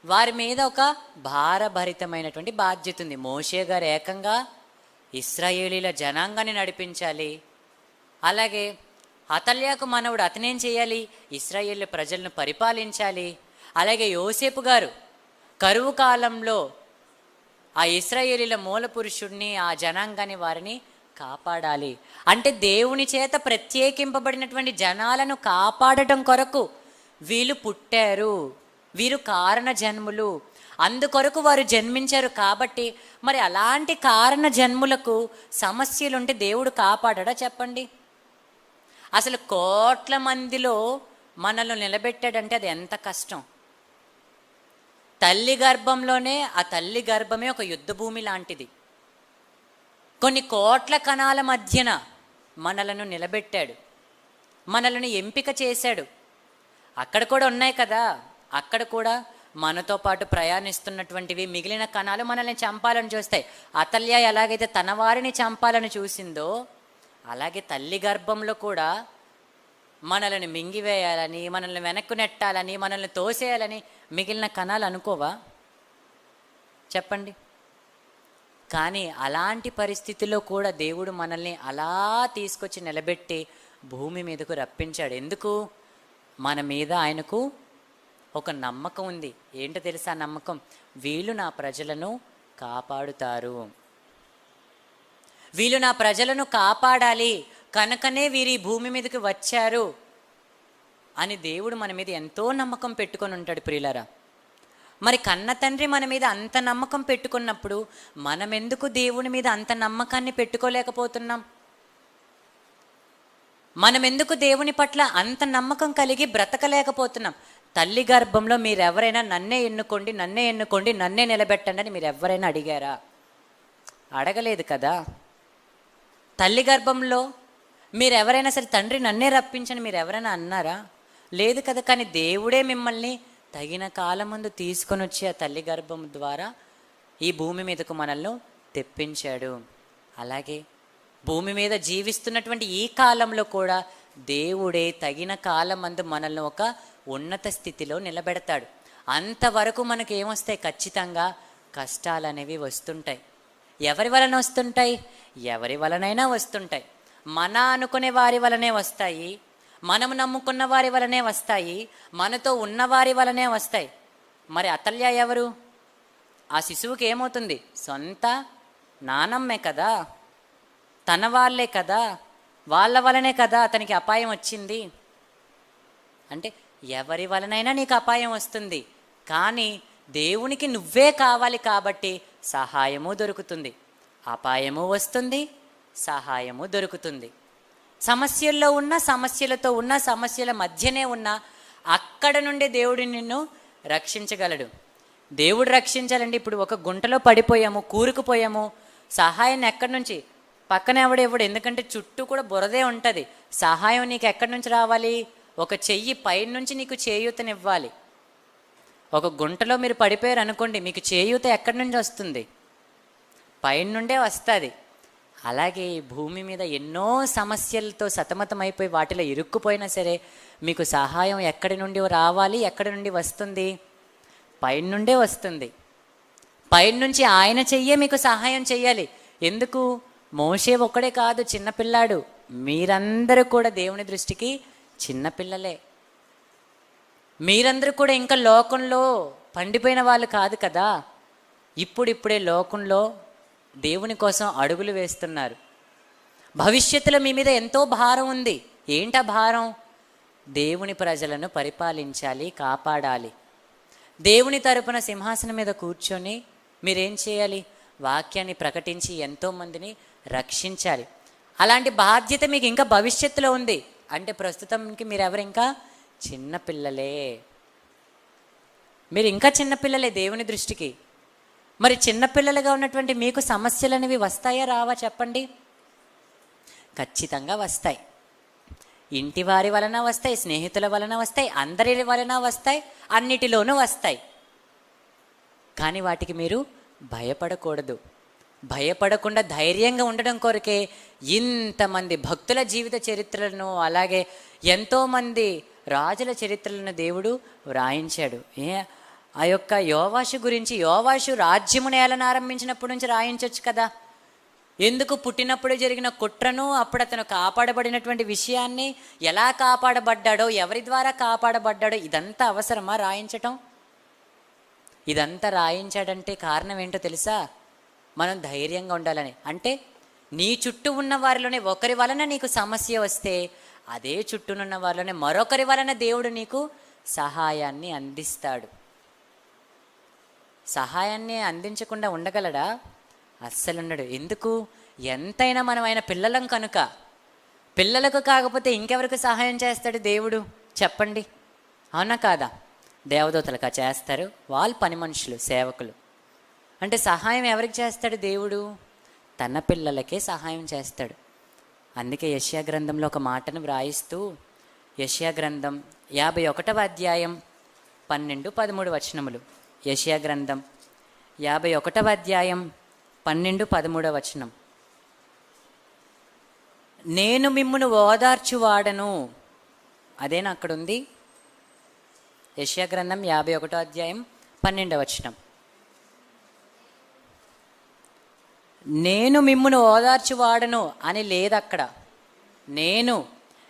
వారి మీద ఒక భారభరితమైనటువంటి బాధ్యత ఉంది. మోషే గారు ఏకంగా ఇశ్రాయేలీల జనాంగాన్ని నడిపించాలి, అలాగే అతల్యాకు మనవుడు, అతనేం చేయాలి? ఇశ్రాయేలు ప్రజలను పరిపాలించాలి. అలాగే యోసేపు గారు కరువు కాలంలో ఆ ఇశ్రాయేలీల మూల పురుషుడిని, ఆ జనాంగాన్ని, వారిని కాపాడాలి. అంటే దేవుని చేత ప్రత్యేకింపబడినటువంటి జనాలను కాపాడటం కొరకు వీళ్ళు పుట్టారు, వీరు కారణ జన్ములు, అందుకొరకు వారు జన్మించారు. కాబట్టి మరి అలాంటి కారణ జన్ములకు సమస్యలుంటే దేవుడు కాపాడడా చెప్పండి? అసలు కోట్ల మందిలో మనల్ని నిలబెట్టాడంటే అది ఎంత కష్టం. తల్లి గర్భంలోనే, ఆ తల్లి గర్భమే ఒక యుద్ధ భూమి లాంటిది. కొన్ని కోట్ల కణాల మధ్యన మనలను నిలబెట్టాడు, మనలను ఎంపిక చేశాడు. అక్కడ కూడా ఉన్నాయి కదా, అక్కడ కూడా మనతో పాటు ప్రయాణిస్తున్నటువంటివి మిగిలిన కణాలు మనల్ని చంపాలని చూస్తాయి. అతల్య ఎలాగైతే తన వారిని చంపాలని చూసిందో, అలాగే తల్లి గర్భంలో కూడా మనల్ని మింగివేయాలని, మనల్ని వెనక్కు నెట్టాలని, మనల్ని తోసేయాలని మిగిలిన కణాలు అనుకోవా చెప్పండి? కానీ అలాంటి పరిస్థితుల్లో కూడా దేవుడు మనల్ని అలా తీసుకొచ్చి నిలబెట్టి భూమి మీదకు రప్పించాడు. ఎందుకు? మన మీద ఆయనకు ఒక నమ్మకం ఉంది. ఏంటో తెలుసా నమ్మకం? వీళ్ళు నా ప్రజలను కాపాడుతారు, వీళ్ళు నా ప్రజలను కాపాడాలి కనుకనే వీరి భూమి మీదకి వచ్చారు అని దేవుడు మన మీద ఎంతో నమ్మకం పెట్టుకొని ఉంటాడు ప్రియులారా. మరి కన్న తండ్రి మన మీద అంత నమ్మకం పెట్టుకున్నప్పుడు మనం ఎందుకు దేవుని మీద అంత నమ్మకాన్ని పెట్టుకోలేకపోతున్నాం? మనం ఎందుకు దేవుని పట్ల అంత నమ్మకం కలిగి బ్రతకలేకపోతున్నాం? తల్లి గర్భంలో మీరెవరైనా నన్నే ఎన్నుకోండి, నన్నే ఎన్నుకోండి, నన్నే నిలబెట్టండి అని మీరు ఎవరైనా అడిగారా? అడగలేదు కదా. తల్లి గర్భంలో మీరు ఎవరైనా సరే తండ్రి నన్నే రప్పించని మీరు ఎవరైనా అన్నారా? లేదు కదా. కానీ దేవుడే మిమ్మల్ని తగిన కాలం ముందు తీసుకొని వచ్చి ఆ తల్లి గర్భం ద్వారా ఈ భూమి మీదకు మనల్ని తెప్పించాడు. అలాగే భూమి మీద జీవిస్తున్నటువంటి ఈ కాలంలో కూడా దేవుడే తగిన కాలం మందు మనల్ని ఒక ఉన్నత స్థితిలో నిలబెడతాడు. అంతవరకు మనకు ఏమొస్తాయి? ఖచ్చితంగా కష్టాలు అనేవి వస్తుంటాయి. ఎవరి వలన వస్తుంటాయి? ఎవరి వలనైనా వస్తుంటాయి. మన అనుకునే వారి వలనే వస్తాయి, మనము నమ్ముకున్న వారి వలనే వస్తాయి, మనతో ఉన్నవారి వలనే వస్తాయి. మరి అతల్య ఎవరు? ఆ శిశువుకి ఏమవుతుంది? సొంత నానమ్మే కదా, తన వాళ్ళే కదా, వాళ్ళ వలనే కదా అతనికి అపాయం వచ్చింది. అంటే ఎవరి వలనైనా నీకు అపాయం వస్తుంది, కానీ దేవునికి నువ్వే కావాలి కాబట్టి సహాయము దొరుకుతుంది, అపాయము వస్తుంది, సహాయము దొరుకుతుంది. సమస్యల్లో ఉన్న, సమస్యలతో ఉన్న, సమస్యల మధ్యనే ఉన్న అక్కడ నుండి దేవుడు నిన్ను రక్షించగలడు. దేవుడు రక్షించాలండి. ఇప్పుడు ఒక గుంటలో పడిపోయాము, కూరుకుపోయాము, సహాయాన్ని ఎక్కడి నుంచి? పక్కన ఎవడు? ఎందుకంటే చుట్టూ కూడా బురదే ఉంటుంది. సహాయం నీకు ఎక్కడి నుంచి రావాలి? ఒక చెయ్యి పైన నుంచి నీకు చేయూతనివ్వాలి. ఒక గుంటలో మీరు పడిపోయారు అనుకోండి, మీకు చేయూత ఎక్కడి నుంచి వస్తుంది? పైన నుండే వస్తుంది. అలాగే ఈ భూమి మీద ఎన్నో సమస్యలతో సతమతమైపోయి వాటిలో ఇరుక్కుపోయినా సరే మీకు సహాయం ఎక్కడి నుండి రావాలి? ఎక్కడి నుండి వస్తుంది? పైన నుండే వస్తుంది. పైన నుంచి ఆయన చెయ్యే మీకు సహాయం చెయ్యాలి. ఎందుకు? మోషే ఒక్కడే కాదు చిన్నపిల్లాడు, మీరందరూ కూడా దేవుని దృష్టికి చిన్నపిల్లలే. మీరందరూ కూడా ఇంకా లోకంలో పండిపోయిన వాళ్ళు కాదు కదా. ఇప్పుడిప్పుడే లోకంలో దేవుని కోసం అడుగులు వేస్తున్నారు. భవిష్యత్తులో మీ మీద ఎంతో భారం ఉంది. ఏంటా భారం? దేవుని ప్రజలను పరిపాలించాలి, కాపాడాలి. దేవుని తరపున సింహాసనం మీద కూర్చొని మీరేం చేయాలి? వాక్యాన్ని ప్రకటించి ఎంతోమందిని రక్షించాలి. అలాంటి బాధ్యత మీకు ఇంకా భవిష్యత్తులో ఉంది. అంటే ప్రస్తుతంకి మీరెవరు? ఇంకా చిన్నపిల్లలే. మీరు ఇంకా చిన్నపిల్లలే దేవుని దృష్టికి. మరి చిన్నపిల్లలుగా ఉన్నటువంటి మీకు సమస్యలు అనేవి వస్తాయా రావా చెప్పండి? ఖచ్చితంగా వస్తాయి. ఇంటి వారి వలన వస్తాయి, స్నేహితుల వలన వస్తాయి, అందరి వలన వస్తాయి, అన్నిటిలోనూ వస్తాయి. కానీ వాటికి మీరు భయపడకూడదు. భయపడకుండా ధైర్యంగా ఉండడం కొరకే ఇంతమంది భక్తుల జీవిత చరిత్రలను, అలాగే ఎంతోమంది రాజుల చరిత్రలను దేవుడు వ్రాయించాడు. ఆ యొక్క యోవాషు గురించి, యోవాషు రాజ్యమును ఏలన ఆరంభించినప్పటి నుంచి రాయించవచ్చు కదా. ఎందుకు పుట్టినప్పుడే జరిగిన కుట్రను, అప్పుడు అతను కాపాడబడినటువంటి విషయాన్ని, ఎలా కాపాడబడ్డాడో, ఎవరి ద్వారా కాపాడబడ్డాడో ఇదంతా అవసరమా రాయించటం? ఇదంతా రాయించాడంటే కారణం ఏంటో తెలుసా? మనం ధైర్యంగా ఉండాలని. అంటే నీ చుట్టూ ఉన్న వారిలోనే ఒకరి వలన నీకు సమస్య వస్తే, అదే చుట్టూనున్న వారిలోనే మరొకరి వలన దేవుడు నీకు సహాయాన్ని అందిస్తాడు. సహాయాన్ని అందించకుండా ఉండగలడా? అస్సలు ఉండడు. ఎందుకు? ఎంతైనా మనం ఆయన పిల్లలం కనుక. పిల్లలకు కాకపోతే ఇంకెవరికి సహాయం చేస్తాడు దేవుడు చెప్పండి? అవునా కాదా? దేవదూతలుగా చేస్తారు, వాళ్ళు పని మనుషులు, సేవకులు. అంటే సహాయం ఎవరికి చేస్తాడు దేవుడు? తన పిల్లలకే సహాయం చేస్తాడు. అందుకే యెషయా గ్రంథంలో ఒక మాటను వ్రాయిస్తూ, యెషయా గ్రంథం 51వ అధ్యాయం 12-13 వచనములు. యెషయా గ్రంథం 51వ అధ్యాయం 12-13 వచనం. నేను మిమ్మును ఓదార్చువాడను. అదేనా అక్కడ ఉంది? యెషయా గ్రంథం 51వ అధ్యాయం 12వ వచనం. నేను మిమ్మును ఓదార్చువాడను అని లేదు అక్కడ.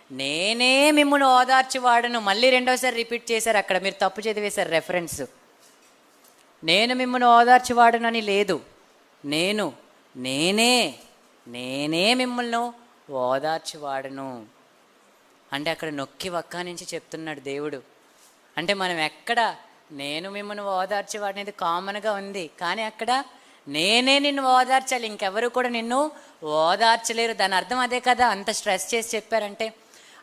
నేనే మిమ్మును ఓదార్చువాడను. మళ్ళీ రెండోసారి రిపీట్ చేశారు అక్కడ. మీరు తప్పు చదివేశారు రెఫరెన్స్. నేను మిమ్మును ఓదార్చువాడను అని లేదు. నేనే మిమ్మల్ని ఓదార్చువాడను అంటే అక్కడ నొక్కి వక్కా నుంచి చెప్తున్నాడు దేవుడు. అంటే మనం ఎక్కడ నేను మిమ్మల్ని ఓదార్చేవాడనేది కామన్గా ఉంది, కానీ అక్కడ నేనే నిన్ను ఓదార్చాలి, ఇంకెవరు కూడా నిన్ను ఓదార్చలేరు. దాని అర్థం అదే కదా, అంత స్ట్రెస్ చేసి చెప్పారంటే.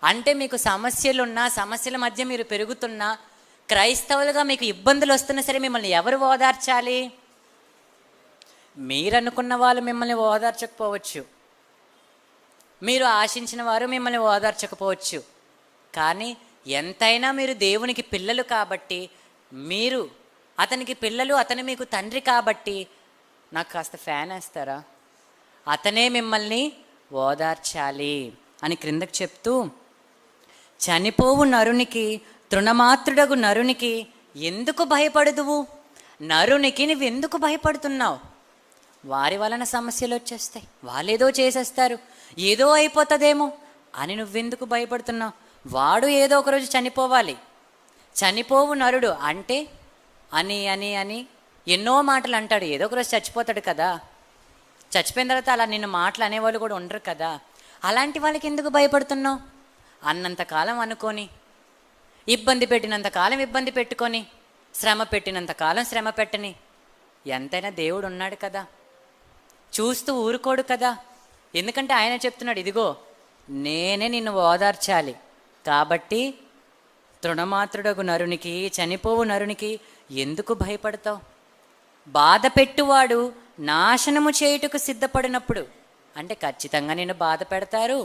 అంటే మీకు సమస్యలున్నా, సమస్యల మధ్య మీరు పెరుగుతున్నా, క్రైస్తవులుగా మీకు ఇబ్బందులు వస్తున్నా సరే మిమ్మల్ని ఎవరు ఓదార్చాలి? మీరు అనుకున్న వాళ్ళు మిమ్మల్ని ఓదార్చకపోవచ్చు, మీరు ఆశించిన వారు మిమ్మల్ని ఓదార్చకపోవచ్చు. కానీ ఎంతైనా మీరు దేవునికి పిల్లలు కాబట్టి, మీరు అతనికి పిల్లలు, అతను మీకు తండ్రి కాబట్టి, నాకు కాస్త ఫ్యాన్ వేస్తారా, అతనే మిమ్మల్ని ఓదార్చాలి అని క్రిందకు చెప్తూ, చనిపోవు నరునికి, తృణమాత్రుడగు నరునికి ఎందుకు భయపడదువు? నరునికి నువ్వు ఎందుకు భయపడుతున్నావు? వారి వలన సమస్యలు వచ్చేస్తాయి, వాళ్ళేదో చేసేస్తారు, ఏదో అయిపోతుందేమో అని నువ్వెందుకు భయపడుతున్నావు? వాడు ఏదో ఒకరోజు చనిపోవాలి. చనిపోవు నరుడు అంటే అని అని అని ఎన్నో మాటలు అంటాడు. ఏదో ఒకరోజు చచ్చిపోతాడు కదా. చచ్చిపోయిన తర్వాత అలా నిన్ను మాటలు అనేవాళ్ళు కూడా ఉండరు కదా. అలాంటి వాళ్ళకి ఎందుకు భయపడుతున్నావు? అన్నంతకాలం అనుకొని, ఇబ్బంది పెట్టినంతకాలం ఇబ్బంది పెట్టుకొని, శ్రమ పెట్టినంతకాలం శ్రమ పెట్టని, ఎంతైనా దేవుడు ఉన్నాడు కదా, చూస్తూ ఊరుకోడు కదా. ఎందుకంటే ఆయన చెప్తున్నాడు, ఇదిగో నేనే నిన్ను ఓదార్చాలి కాబట్టి తృణమాత్రుడగు నరునికి, చనిపోవు నరునికి ఎందుకు భయపడతావు? బాధ పెట్టువాడు నాశనము చేయుటకు సిద్ధపడినప్పుడు, అంటే ఖచ్చితంగా నిన్ను బాధ పెడతారు,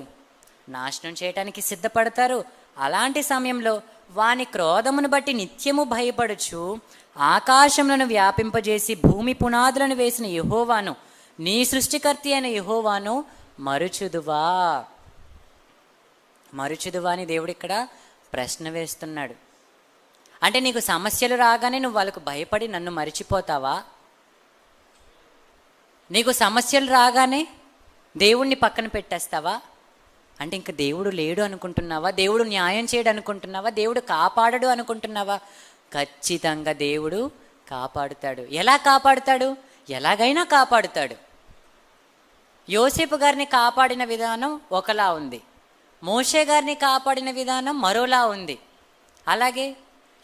నాశనం చేయటానికి సిద్ధపడతారు. అలాంటి సమయంలో వాని క్రోధమును బట్టి నిత్యము భయపడుచు ఆకాశములను వ్యాపింపజేసి భూమి పునాదులను వేసిన యెహోవాను, నీ సృష్టికర్త అయిన యెహోవాను మరుచుదువా? మరుచుదువా అని దేవుడు ఇక్కడ ప్రశ్న వేస్తున్నాడు. అంటే నీకు సమస్యలు రాగానే నువ్వు వాళ్ళకు భయపడి నన్ను మరిచిపోతావా? నీకు సమస్యలు రాగానే దేవుణ్ణి పక్కన పెట్టేస్తావా? అంటే ఇంక దేవుడు లేడు అనుకుంటున్నావా? దేవుడు న్యాయం చేయడు అనుకుంటున్నావా? దేవుడు కాపాడడు అనుకుంటున్నావా? ఖచ్చితంగా దేవుడు కాపాడుతాడు. ఎలా కాపాడుతాడు? ఎలాగైనా కాపాడుతాడు. యోసేపు గారిని కాపాడిన విధానం ఒకలా ఉంది, మోషే గారిని కాపాడిన విధానం మరోలా ఉంది. అలాగే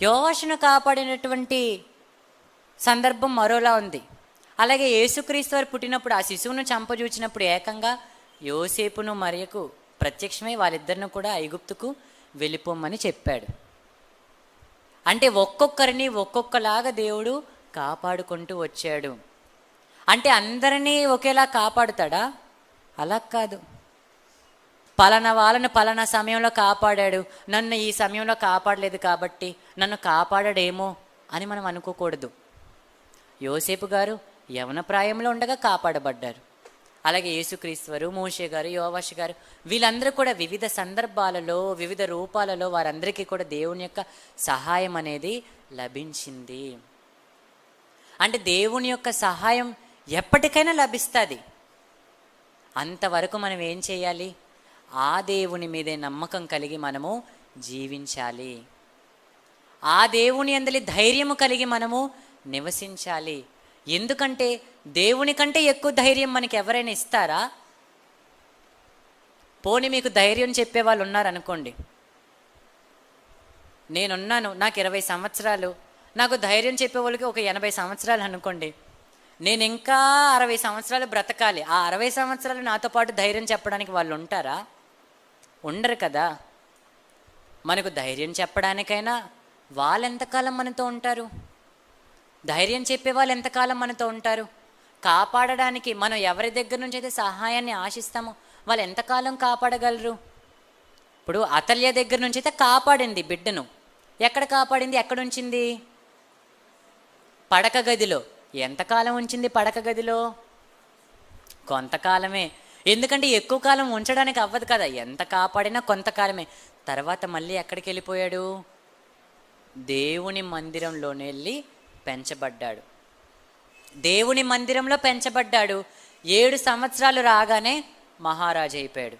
యోవాషును కాపాడినటువంటి సందర్భం మరోలా ఉంది. అలాగే యేసుక్రీస్తు వారు పుట్టినప్పుడు ఆ శిశువును చంపజూచినప్పుడు ఏకంగా యోసేపును మరియకు ప్రత్యక్షమై వాళ్ళిద్దరిని కూడా ఐగుప్తుకు వెళ్ళిపోమని చెప్పాడు. అంటే ఒక్కొక్కరిని ఒక్కొక్కలాగా దేవుడు కాపాడుకుంటూ వచ్చాడు. అంటే అందరినీ ఒకేలా కాపాడుతాడా? అలా కాదు. పలానా వాళ్ళను పలానా సమయంలో కాపాడాడు, నన్ను ఈ సమయంలో కాపాడలేదు కాబట్టి నన్ను కాపాడాడేమో అని మనం అనుకోకూడదు. యోసేపు గారు యవన ప్రాయంలో ఉండగా కాపాడబడ్డారు. అలాగే యేసుక్రీస్తు వారు, మోషే గారు, యోవాషు గారు, వీళ్ళందరూ కూడా వివిధ సందర్భాలలో, వివిధ రూపాలలో వారందరికీ కూడా దేవుని యొక్క సహాయం అనేది లభించింది. అంటే దేవుని యొక్క సహాయం ఎప్పటికైనా లభిస్తుంది. అంతవరకు మనం ఏం చేయాలి? ఆ దేవుని మీదే నమ్మకం కలిగి మనము జీవించాలి. ఆ దేవుని యందలి ధైర్యము కలిగి మనము నివసించాలి. ఎందుకంటే దేవుని కంటే ఎక్కువ ధైర్యం మనకి ఎవరైనా ఇస్తారా? పోనీ మీకు ధైర్యం చెప్పే వాళ్ళు ఉన్నారనుకోండి, నేనున్నాను, నాకు 20 సంవత్సరాలు, నాకు ధైర్యం చెప్పే వాళ్ళకి ఒక 80 సంవత్సరాలు అనుకోండి, నేను ఇంకా 60 సంవత్సరాలు బ్రతకాలి. ఆ 60 సంవత్సరాలు నాతో పాటు ధైర్యం చెప్పడానికి వాళ్ళు ఉంటారా? ఉండరు కదా. మనకు ధైర్యం చెప్పడానికైనా వాళ్ళు ఎంతకాలం మనతో ఉంటారు? ధైర్యం చెప్పే వాళ్ళు ఎంతకాలం మనతో ఉంటారు? కాపాడడానికి మనం ఎవరి దగ్గర నుంచి అయితే సహాయాన్ని ఆశిస్తామో వాళ్ళు ఎంతకాలం కాపాడగలరు? ఇప్పుడు అతల్య దగ్గర నుంచి అయితే కాపాడింది బిడ్డను. ఎక్కడ కాపాడింది? ఎక్కడ ఉంచింది? పడక గదిలో. ఎంతకాలం ఉంచింది పడక గదిలో? కొంతకాలమే. ఎందుకంటే ఎక్కువ కాలం ఉంచడానికి అవ్వదు కదా. ఎంత కాపాడినా కొంతకాలమే. తర్వాత మళ్ళీ ఎక్కడికి వెళ్ళిపోయాడు? దేవుని మందిరంలోనే వెళ్ళి పెంచబడ్డాడు. దేవుని మందిరంలో పెంచబడ్డాడు. 7 సంవత్సరాలు రాగానే మహారాజు అయిపోయాడు.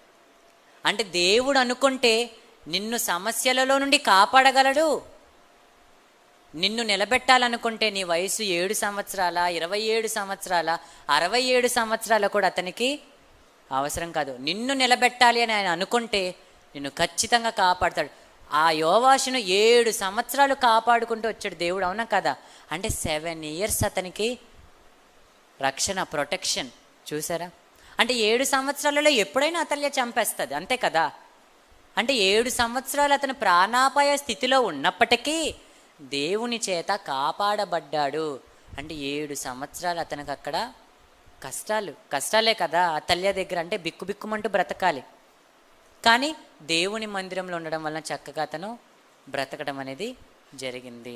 అంటే దేవుడు అనుకుంటే నిన్ను సమస్యలలో నుండి కాపాడగలడు. నిన్ను నిలబెట్టాలనుకుంటే నీ వయసు 7 సంవత్సరాల, 27 సంవత్సరాల, 67 సంవత్సరాల కూడా అతనికి అవసరం కాదు. నిన్ను నిలబెట్టాలి అని ఆయన అనుకుంటే నిన్ను ఖచ్చితంగా కాపాడతాడు. ఆ యోవాషును 7 సంవత్సరాలు కాపాడుకుంటూ వచ్చాడు దేవుడు, అవునా కదా? అంటే 7 years అతనికి రక్షణ, ప్రొటెక్షన్. చూసారా? అంటే 7 సంవత్సరాలలో ఎప్పుడైనా అతల్య చంపేస్తుంది, అంతే కదా. అంటే 7 సంవత్సరాలు అతను ప్రాణాపాయ స్థితిలో ఉన్నప్పటికీ దేవుని చేత కాపాడబడ్డాడు. అంటే 7 సంవత్సరాలు అతనికి అక్కడ కష్టాలే కదా. అతల్య దగ్గర అంటే బిక్కుబిక్కుమంటూ బ్రతకాలి. కానీ దేవుని మందిరంలో ఉండడం వలన చక్కగా అతను బ్రతకడం అనేది జరిగింది.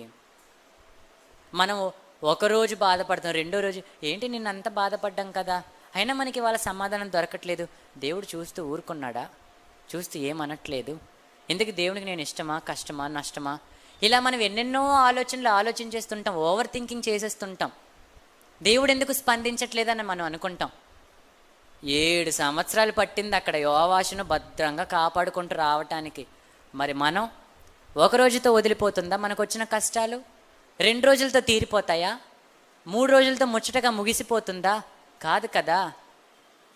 మనం ఒకరోజు బాధపడతాం, రెండో రోజు ఏంటి నిన్నంత బాధపడ్డాం కదా, అయినా మనకి వాళ్ళ సమాధానం దొరకట్లేదు. దేవుడు చూస్తూ ఊరుకున్నాడా? చూస్తూ ఏమనట్లేదు. ఎందుకు? దేవునికి నేను ఇష్టమా, కష్టమా, నష్టమా? ఇలా మనం ఎన్నెన్నో ఆలోచనలు ఆలోచించేస్తుంటాం, ఓవర్ థింకింగ్ చేసేస్తుంటాం. దేవుడు ఎందుకు స్పందించట్లేదని మనం అనుకుంటాం. 7 సంవత్సరాలు పట్టింది అక్కడ యోవాషును భద్రంగా కాపాడుకుంటూ రావటానికి. మరి మనం ఒక రోజుతో వదిలిపోతుందా మనకు వచ్చిన కష్టాలు? 2 రోజులతో తీరిపోతాయా? 3 రోజులతో ముచ్చటగా ముగిసిపోతుందా? కాదు కదా.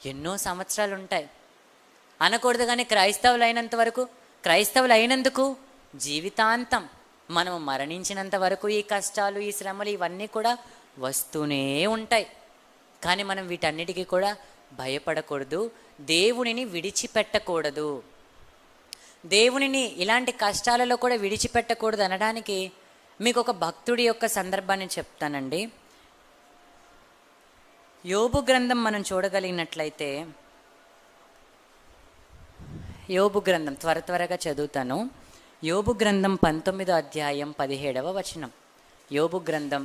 ఎన్నో సంవత్సరాలు ఉంటాయి. అనకూడదు కానీ క్రైస్తవులు అయినందుకు జీవితాంతం, మనం మరణించినంత వరకు ఈ కష్టాలు, ఈ శ్రమలు ఇవన్నీ కూడా వస్తూనే ఉంటాయి. కానీ మనం వీటన్నిటికీ కూడా భయపడకూడదు, దేవునిని విడిచిపెట్టకూడదు. దేవునిని ఇలాంటి కష్టాలలో కూడా విడిచిపెట్టకూడదు అనడానికి మీకు ఒక భక్తుడి యొక్క సందర్భాన్ని చెప్తానండి. యోబు గ్రంథం మనం చూడగలిగినట్లయితే, యోబు గ్రంథం త్వరగా చదువుతాను. యోబు గ్రంథం 19వ అధ్యాయం 17వ వచనం. యోబు గ్రంథం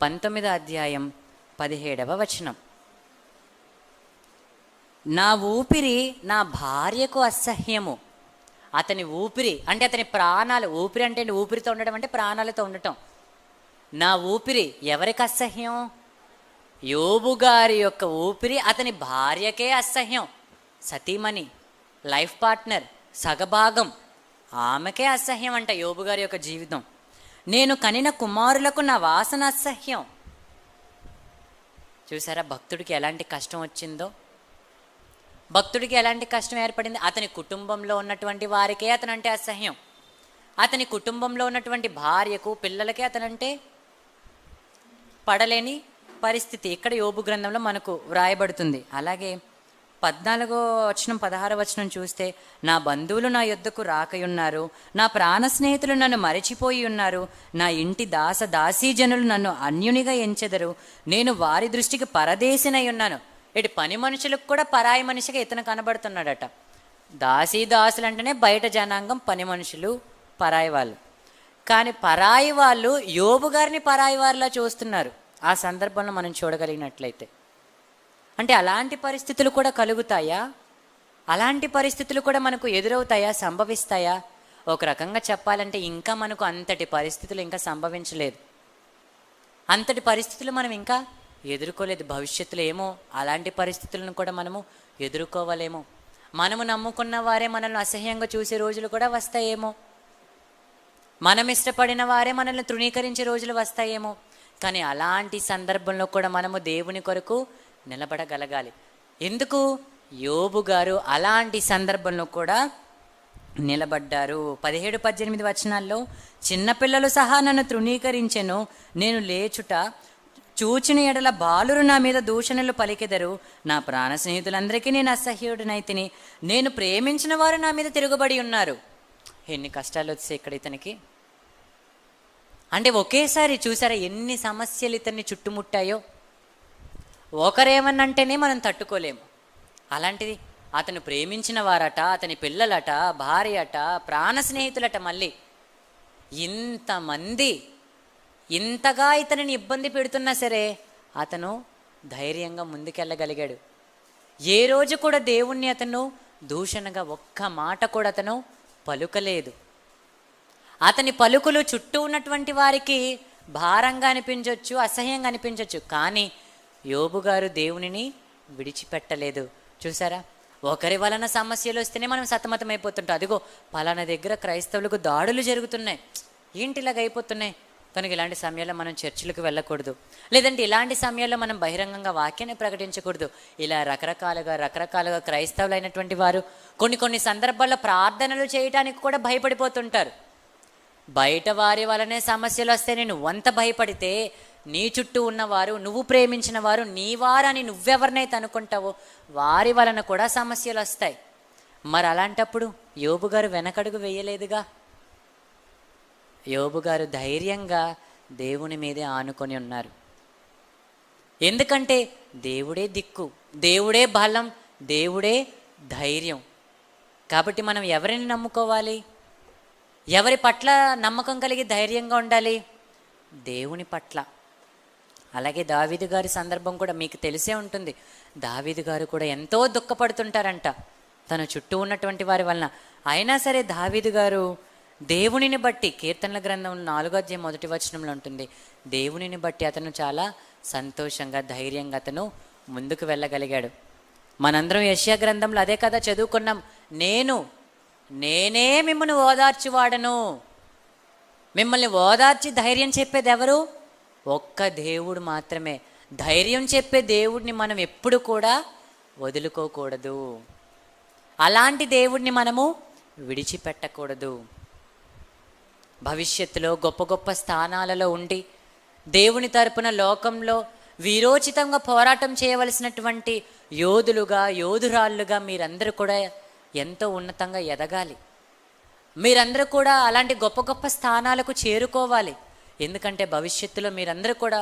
19వ అధ్యాయం 17వ వచనం. నా ఊపిరి నా భార్యకు అసహ్యము. అతని ఊపిరి అంటే అతని ప్రాణాలు. ఊపిరి అంటే ఊపిరితో ఉండడం అంటే ప్రాణాలతో ఉండటం. నా ఊపిరి ఎవరికి అసహ్యం? యోబు గారి యొక్క ఊపిరి అతని భార్యకే అసహ్యం. సతీమణి, లైఫ్ పార్ట్నర్, సగభాగం, ఆమెకే అసహ్యం అంట యోబు గారి యొక్క జీవితం. నేను కనిన కుమారులకు నా వాసన అసహ్యం. చూసారా భక్తుడికి ఎలాంటి కష్టం వచ్చిందో? భక్తుడికి ఎలాంటి కష్టం ఏర్పడింది? అతని కుటుంబంలో ఉన్నటువంటి వారికే అతనంటే అసహ్యం. అతని కుటుంబంలో ఉన్నటువంటి భార్యకు, పిల్లలకే అతనంటే పడలేని పరిస్థితి ఇక్కడ యోబు గ్రంథంలో మనకు వ్రాయబడుతుంది. అలాగే 14వ వచనం 16వ వచనం చూస్తే, నా బంధువులు నా యొద్దకు రాకయున్నారు, నా ప్రాణ స్నేహితులు నన్ను మరచిపోయి ఉన్నారు, నా ఇంటి దాసీజనులు నన్ను అన్యునిగా ఎంచెదరు, నేను వారి దృష్టికి పరదేశినై ఉన్నాను. ఇటు పని మనుషులకు కూడా పరాయి మనిషిగా ఇతను కనబడుతున్నాడట. దాసులు అంటేనే బయట జనాంగం, పని మనుషులు పరాయి వాళ్ళు. కానీ పరాయి వాళ్ళు యోబు గారిని పరాయి వారిలా చూస్తున్నారు. ఆ సందర్భంలో మనం చూడగలిగినట్లయితే, అంటే అలాంటి పరిస్థితులు కూడా కలుగుతాయా? అలాంటి పరిస్థితులు కూడా మనకు ఎదురవుతాయా, సంభవిస్తాయా? ఒక రకంగా చెప్పాలంటే ఇంకా మనకు అంతటి పరిస్థితులు ఇంకా సంభవించలేదు. అంతటి పరిస్థితులు మనం ఇంకా ఎదుర్కోలేదు. భవిష్యత్తులో ఏమో అలాంటి పరిస్థితులను కూడా మనము ఎదుర్కోవాలేమో. మనము నమ్ముకున్న వారే మనల్ని అసహ్యంగా చూసే రోజులు కూడా వస్తాయేమో. మనం ఇష్టపడిన వారే మనల్ని తృణీకరించే రోజులు వస్తాయేమో. కానీ అలాంటి సందర్భంలో కూడా మనము దేవుని కొరకు నిలబడగలగాలి. ఎందుకు? యోబు గారు అలాంటి సందర్భంలో కూడా నిలబడ్డారు. 17-18 వచనాల్లో, చిన్నపిల్లలు సహా నన్ను తృణీకరించెను, నేను లేచుట చూచిన ఎడల బాలురు నా మీద దూషణలు పలికెదరు, నా ప్రాణ స్నేహితులందరికీ నేను అసహ్యుడినైతిని, నేను ప్రేమించిన వారు నా మీద తిరుగుబడి ఉన్నారు. ఎన్ని కష్టాలు వచ్చాయి ఇక్కడ ఇతనికి. అంటే ఒకేసారి చూసారా ఎన్ని సమస్యలు ఇతన్ని చుట్టుముట్టాయో. ఒకరేమన్నంటేనే మనం తట్టుకోలేము. అలాంటిది అతను ప్రేమించిన వారట, అతని పిల్లలట, భార్య అట, ప్రాణ స్నేహితులట. మళ్ళీ ఇంతమంది ఇంతగా ఇతనిని ఇబ్బంది పెడుతున్నా సరే అతను ధైర్యంగా ముందుకెళ్ళగలిగాడు. ఏ రోజు కూడా దేవుణ్ణి అతను దూషణగా ఒక్క మాట కూడా అతను పలుకలేదు. అతని పలుకులు చుట్టూ ఉన్నటువంటి వారికి భారంగా అనిపించవచ్చు, అసహ్యంగా అనిపించవచ్చు, కానీ యోబు గారు దేవునిని విడిచిపెట్టలేదు. చూసారా, ఒకరి వలన సమస్యలు వస్తేనే మనం సతమతమైపోతుంటాం. అదిగో పలానా దగ్గర క్రైస్తవులకు దాడులు జరుగుతున్నాయి, ఏంటి ఇలాగ అయిపోతున్నాయి. కనుక ఇలాంటి సమయాల్లో మనం చర్చిలకు వెళ్ళకూడదు, లేదంటే ఇలాంటి సమయాల్లో మనం బహిరంగంగా వాక్యాన్ని ప్రకటించకూడదు. ఇలా రకరకాలుగా క్రైస్తవులైనటువంటి వారు కొన్ని సందర్భాల్లో ప్రార్థనలు చేయటానికి కూడా భయపడిపోతుంటారు. బయట వారి వలనే సమస్యలు వస్తే నువ్వంత భయపడితే నీ చుట్టూ ఉన్నవారు, నువ్వు ప్రేమించిన వారు, నీ వారని నువ్వెవరినైతే అనుకుంటావో వారి వలన కూడా సమస్యలు వస్తాయి. మరి అలాంటప్పుడు యోబు గారు వెనకడుగు వేయలేదుగా. యోబు గారు ధైర్యంగా దేవుని మీదే ఆనుకొని ఉన్నారు. ఎందుకంటే దేవుడే దిక్కు, దేవుడే బలం, దేవుడే ధైర్యం. కాబట్టి మనం ఎవరిని నమ్ముకోవాలి? ఎవరి పట్ల నమ్మకం కలిగి ధైర్యంగా ఉండాలి? దేవుని పట్ల. అలాగే దావీదు గారి సందర్భం కూడా మీకు తెలిసే ఉంటుంది. దావీదు గారు కూడా ఎంతో దుఃఖపడుతుంటారంట తన చుట్టూ ఉన్నటువంటి వారి వలన. అయినా సరే దావీదు గారు దేవునిని బట్టి, కీర్తనల గ్రంథం 4వ అధ్యాయం 1వ వచనంలో ఉంటుంది, దేవునిని బట్టి అతను చాలా సంతోషంగా ధైర్యంగా అతను ముందుకు వెళ్ళగలిగాడు. మనందరం యెషయా గ్రంథంలో అదే కదా చదువుకున్నాం, నేనే మిమ్మల్ని ఓదార్చివాడను. మిమ్మల్ని ఓదార్చి ధైర్యం చెప్పేది ఎవరు? ఒక్క దేవుడు మాత్రమే. ధైర్యం చెప్పే దేవుడిని మనం ఎప్పుడు కూడా వదులుకోకూడదు. అలాంటి దేవుడిని మనము విడిచిపెట్టకూడదు. భవిష్యత్తులో గొప్ప స్థానాలలో ఉండి దేవుని తరపున లోకంలో వీరోచితంగా పోరాటం చేయవలసినటువంటి యోధురాళ్ళుగా మీరందరూ కూడా ఎంతో ఉన్నతంగా ఎదగాలి. మీరందరూ కూడా అలాంటి గొప్ప స్థానాలకు చేరుకోవాలి. ఎందుకంటే భవిష్యత్తులో మీరందరూ కూడా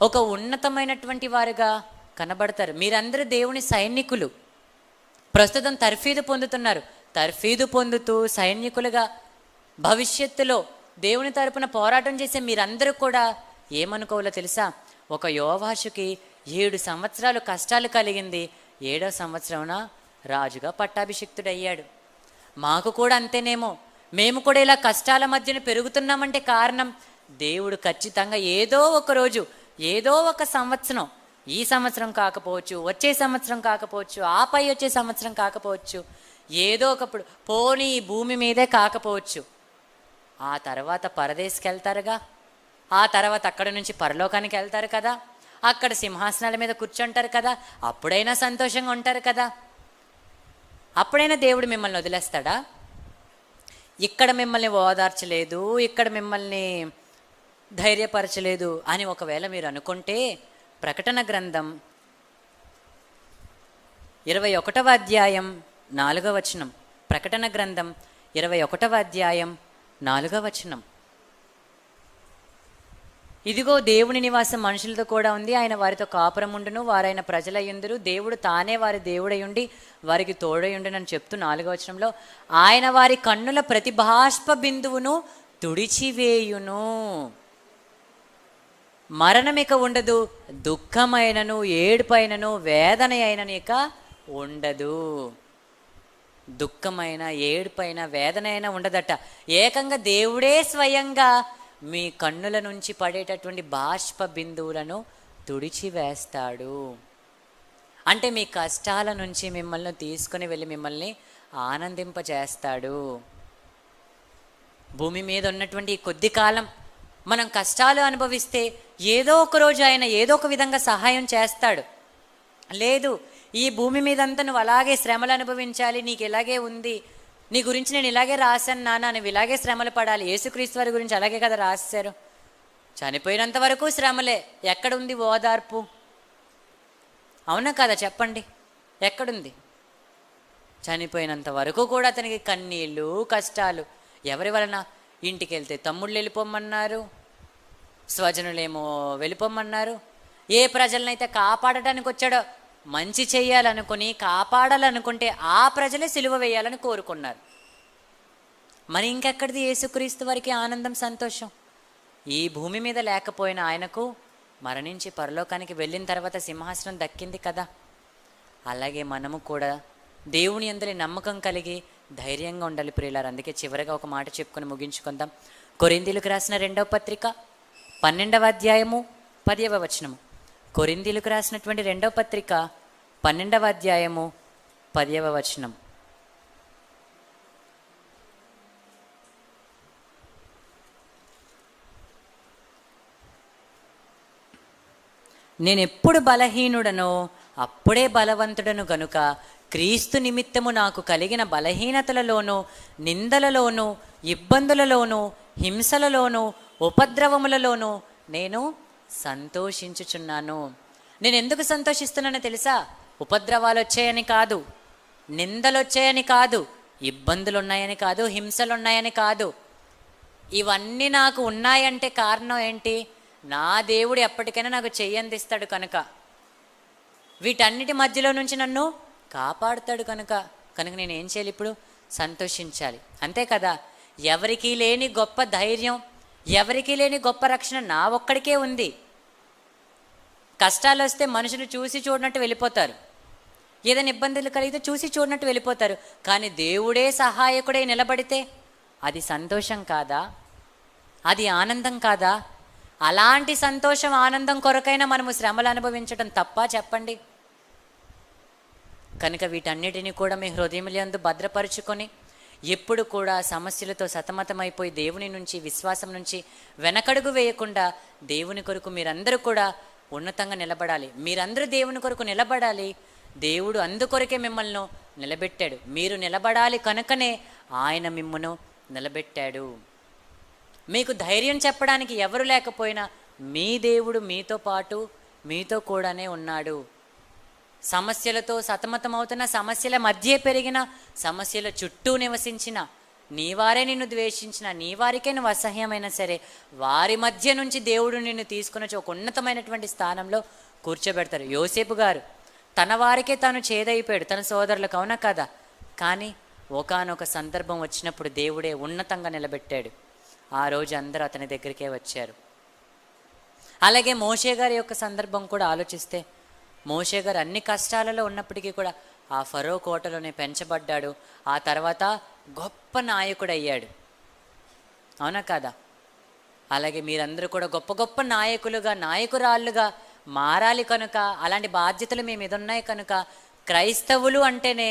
ఒక ఉన్నతమైనటువంటి వారుగా కనబడతారు. మీరందరూ దేవుని సైనికులు. ప్రస్తుతం తర్ఫీదు పొందుతున్నారు. తర్ఫీదు పొందుతూ సైనికులుగా భవిష్యత్తులో దేవుని తరపున పోరాటం చేసే మీరందరూ కూడా ఏమనుకోవాలో తెలుసా? ఒక యోవాషుకి 7 సంవత్సరాలు కష్టాలు కలిగింది, 7వ సంవత్సరాన రాజుగా పట్టాభిషిక్తుడయ్యాడు. మాకు కూడా అంతేనేమో. మేము కూడా ఇలా కష్టాల మధ్యన పెరుగుతున్నామంటే కారణం దేవుడు ఖచ్చితంగా ఏదో ఒక రోజు, ఏదో ఒక సంవత్సరం, ఈ సంవత్సరం కాకపోవచ్చు, వచ్చే సంవత్సరం కాకపోవచ్చు, ఆపై వచ్చే సంవత్సరం కాకపోవచ్చు, ఏదో ఒకప్పుడు పోనీ ఈ భూమి మీదే కాకపోవచ్చు, ఆ తర్వాత పరదేశికి వెళ్తారుగా, ఆ తర్వాత అక్కడ నుంచి పరలోకానికి వెళ్తారు కదా, అక్కడ సింహాసనాల మీద కూర్చుంటారు కదా, అప్పుడైనా సంతోషంగా ఉంటారు కదా. అప్పుడైనా దేవుడు మిమ్మల్ని వదిలేస్తాడా? ఇక్కడ మిమ్మల్ని ఓదార్చలేదు, ఇక్కడ మిమ్మల్ని ధైర్యపరచలేదు అని ఒకవేళ మీరు అనుకుంటే, ప్రకటన గ్రంథం 21వ అధ్యాయం 4వ వచనం, ప్రకటన గ్రంథం 21వ అధ్యాయం 4వ వచనం, ఇదిగో దేవుని నివాసం మనుషులతో కూడా ఉంది, ఆయన వారితో కాపురముండును, వారైన ప్రజలయ్యుందురు, దేవుడు తానే వారి దేవుడయుండి వారికి తోడయుండునని చెప్తూ 4వ వచనంలో, ఆయన వారి కన్నుల ప్రతి బాష్ప బిందువును తుడిచివేయును, మరణమిక ఉండదు, దుఃఖమైనను ఏడుపైనను వేదన అయినను ఇక ఉండదు. దుఃఖమైన ఏడుపైన వేదన అయినా ఉండదట. ఏకంగా దేవుడే స్వయంగా మీ కన్నుల నుంచి పడేటటువంటి బాష్ప బిందువులను తుడిచివేస్తాడు. అంటే మీ కష్టాల నుంచి మిమ్మల్ని తీసుకుని వెళ్ళి మిమ్మల్ని ఆనందింపజేస్తాడు. భూమి మీద ఉన్నటువంటి ఈ కొద్ది కాలం మనం కష్టాలు అనుభవిస్తే ఏదో ఒక రోజు ఆయన ఏదో ఒక విధంగా సహాయం చేస్తాడు. లేదు, ఈ భూమి మీదంతా నువ్వు అలాగే శ్రమలు అనుభవించాలి, నీకు ఇలాగే ఉంది, నీ గురించి నేను ఇలాగే రాశాను నాన్న, నువ్వు ఇలాగే శ్రమలు పడాలి. యేసుక్రీస్తు వారి గురించి అలాగే కదా రాశారు. చనిపోయినంత వరకు శ్రమలే. ఎక్కడుంది ఓదార్పు? అవునా కదా చెప్పండి, ఎక్కడుంది? చనిపోయినంత వరకు కూడా అతనికి కన్నీళ్ళు, కష్టాలు. ఎవరి వలన? ఇంటికి వెళ్తే తమ్ముళ్ళు వెళ్ళిపోమన్నారు, స్వజనులేమో వెళ్ళిపోమన్నారు. ఏ ప్రజలనైతే కాపాడటానికి వచ్చాడో, మంచి చెయ్యాలనుకుని కాపాడాలనుకుంటే ఆ ప్రజలే సిలువ వేయాలని కోరుకున్నారు. మరి ఇంకెక్కడిది యేసుక్రీస్తు వారికి ఆనందం, సంతోషం? ఈ భూమి మీద లేకపోయినా ఆయనకు మరణించి పరలోకానికి వెళ్ళిన తర్వాత సింహాసనం దక్కింది కదా. అలాగే మనము కూడా దేవుని యందలి నమ్మకం కలిగి ధైర్యంగా ఉండాలి ప్రియులారా. అందుకే చివరిగా ఒక మాట చెప్పుకొని ముగించుకుందాం. కొరింథీయులకు రాసిన 2వ పత్రిక 12వ అధ్యాయము 10వ వచనము. కొరింథీయులకు రాసినటువంటి 2వ పత్రిక 12వ అధ్యాయము 10వ వచనం. నేనెప్పుడు బలహీనుడనో అప్పుడే బలవంతుడను గనుక క్రీస్తు నిమిత్తము నాకు కలిగిన బలహీనతలలోనూ, నిందలలోనూ, ఇబ్బందులలోనూ, హింసలలోనూ, ఉపద్రవములలోనూ నేను సంతోషించుచున్నాను. నేను ఎందుకు సంతోషిస్తున్నానో తెలుసా? ఉపద్రవాలు వచ్చాయని కాదు, నిందలు వచ్చాయని కాదు, ఇబ్బందులు ఉన్నాయని కాదు, హింసలు ఉన్నాయని కాదు. ఇవన్నీ నాకు ఉన్నాయంటే కారణం ఏంటి? నా దేవుడు ఎప్పటికైనా నాకు చెయ్యందిస్తాడు కనుక, వీటన్నిటి మధ్యలో నుంచి నన్ను కాపాడుతాడు కనుక నేనేం చేయాలి? ఇప్పుడు సంతోషించాలి, అంతే కదా. ఎవరికీ లేని గొప్ప ధైర్యం, ఎవరికీ లేని గొప్ప రక్షణ నా ఒక్కడికే ఉంది. కష్టాలు వస్తే మనుషులు చూసి చూడనట్టు వెళ్ళిపోతారు, ఏదైనా ఇబ్బందులు కలిగితే చూసి చూడనట్టు వెళ్ళిపోతారు. కానీ దేవుడే సహాయకుడై నిలబడితే అది సంతోషం కాదా? అది ఆనందం కాదా? అలాంటి సంతోషం, ఆనందం కొరకైనా మనము శ్రమలు అనుభవించడం తప్ప చెప్పండి? కనుక వీటన్నిటిని కూడా మీ హృదయములందు భద్రపరుచుకొని ఎప్పుడు కూడా సమస్యలతో సతమతమైపోయి దేవుని నుంచి, విశ్వాసం నుంచి వెనకడుగు వేయకుండా దేవుని కొరకు మీరందరూ కూడా ఉన్నతంగా నిలబడాలి. మీరందరూ దేవుని కొరకు నిలబడాలి. దేవుడు అందుకొరకే మిమ్మల్ని నిలబెట్టాడు. మీరు నిలబడాలి కనుకనే ఆయన మిమ్మను నిలబెట్టాడు. మీకు ధైర్యం చెప్పడానికి ఎవరు లేకపోయినా మీ దేవుడు మీతో పాటు, మీతో కూడానే ఉన్నాడు. సమస్యలతో సతమతమవుతున్న, సమస్యల మధ్య పెరిగిన, సమస్యల చుట్టూ నివసించిన, నీవారే నిన్ను ద్వేషించిన, నీ వారికే నువ్వు అసహ్యమైనా సరే, వారి మధ్య నుంచి దేవుడు నిన్ను తీసుకుని వచ్చి ఒక ఉన్నతమైనటువంటి స్థానంలో కూర్చోబెడతారు. యోసేపు గారు తన వారికే తాను చేదైపోయాడు, తన సోదరులకు, అవునా కదా. కానీ ఒకానొక సందర్భం వచ్చినప్పుడు దేవుడే ఉన్నతంగా నిలబెట్టాడు. ఆ రోజు అందరూ అతని దగ్గరికే వచ్చారు. అలాగే మోషే గారి యొక్క సందర్భం కూడా ఆలోచిస్తే, మోషే గారు అన్ని కష్టాలలో ఉన్నప్పటికీ కూడా ఆ ఫరో కోటలోనే పెంచబడ్డాడు. ఆ తర్వాత గొప్ప నాయకుడు అయ్యాడు, అవునా కాదా. అలాగే మీరందరూ కూడా గొప్ప గొప్ప నాయకులుగా, నాయకురాళ్ళుగా మారాలి కనుక, అలాంటి బాధ్యతలు మీ మీద ఉన్నాయి కనుక, క్రైస్తవులు అంటేనే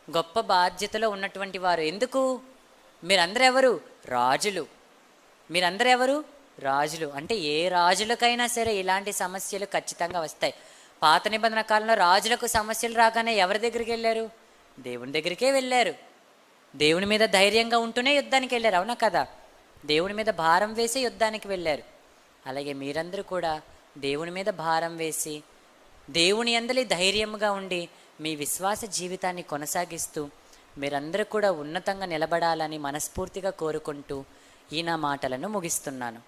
గొప్ప బాధ్యతలో ఉన్నటువంటి వారు. ఎందుకు? మీరందరూ ఎవరు? రాజులు. మీరందరూ ఎవరు? రాజులు. అంటే ఏ రాజులకైనా సరే ఇలాంటి సమస్యలు ఖచ్చితంగా వస్తాయి. పాత నిబంధన కాలంలో రాజులకు సమస్యలు రాగానే ఎవరి దగ్గరికి వెళ్ళారు? దేవుని దగ్గరికే వెళ్ళారు. దేవుని మీద ధైర్యంగా ఉంటూనే యుద్ధానికి వెళ్ళారు, అవునా కదా. దేవుని మీద భారం వేసి యుద్ధానికి వెళ్ళారు. అలాగే మీరందరూ కూడా దేవుని మీద భారం వేసి, దేవుని యందలి ధైర్యంగా ఉండి మీ విశ్వాస జీవితాన్ని కొనసాగిస్తూ మీరందరూ కూడా ఉన్నతంగా నిలబడాలని మనస్ఫూర్తిగా కోరుకుంటూ ఈ నా మాటలను ముగిస్తున్నాను.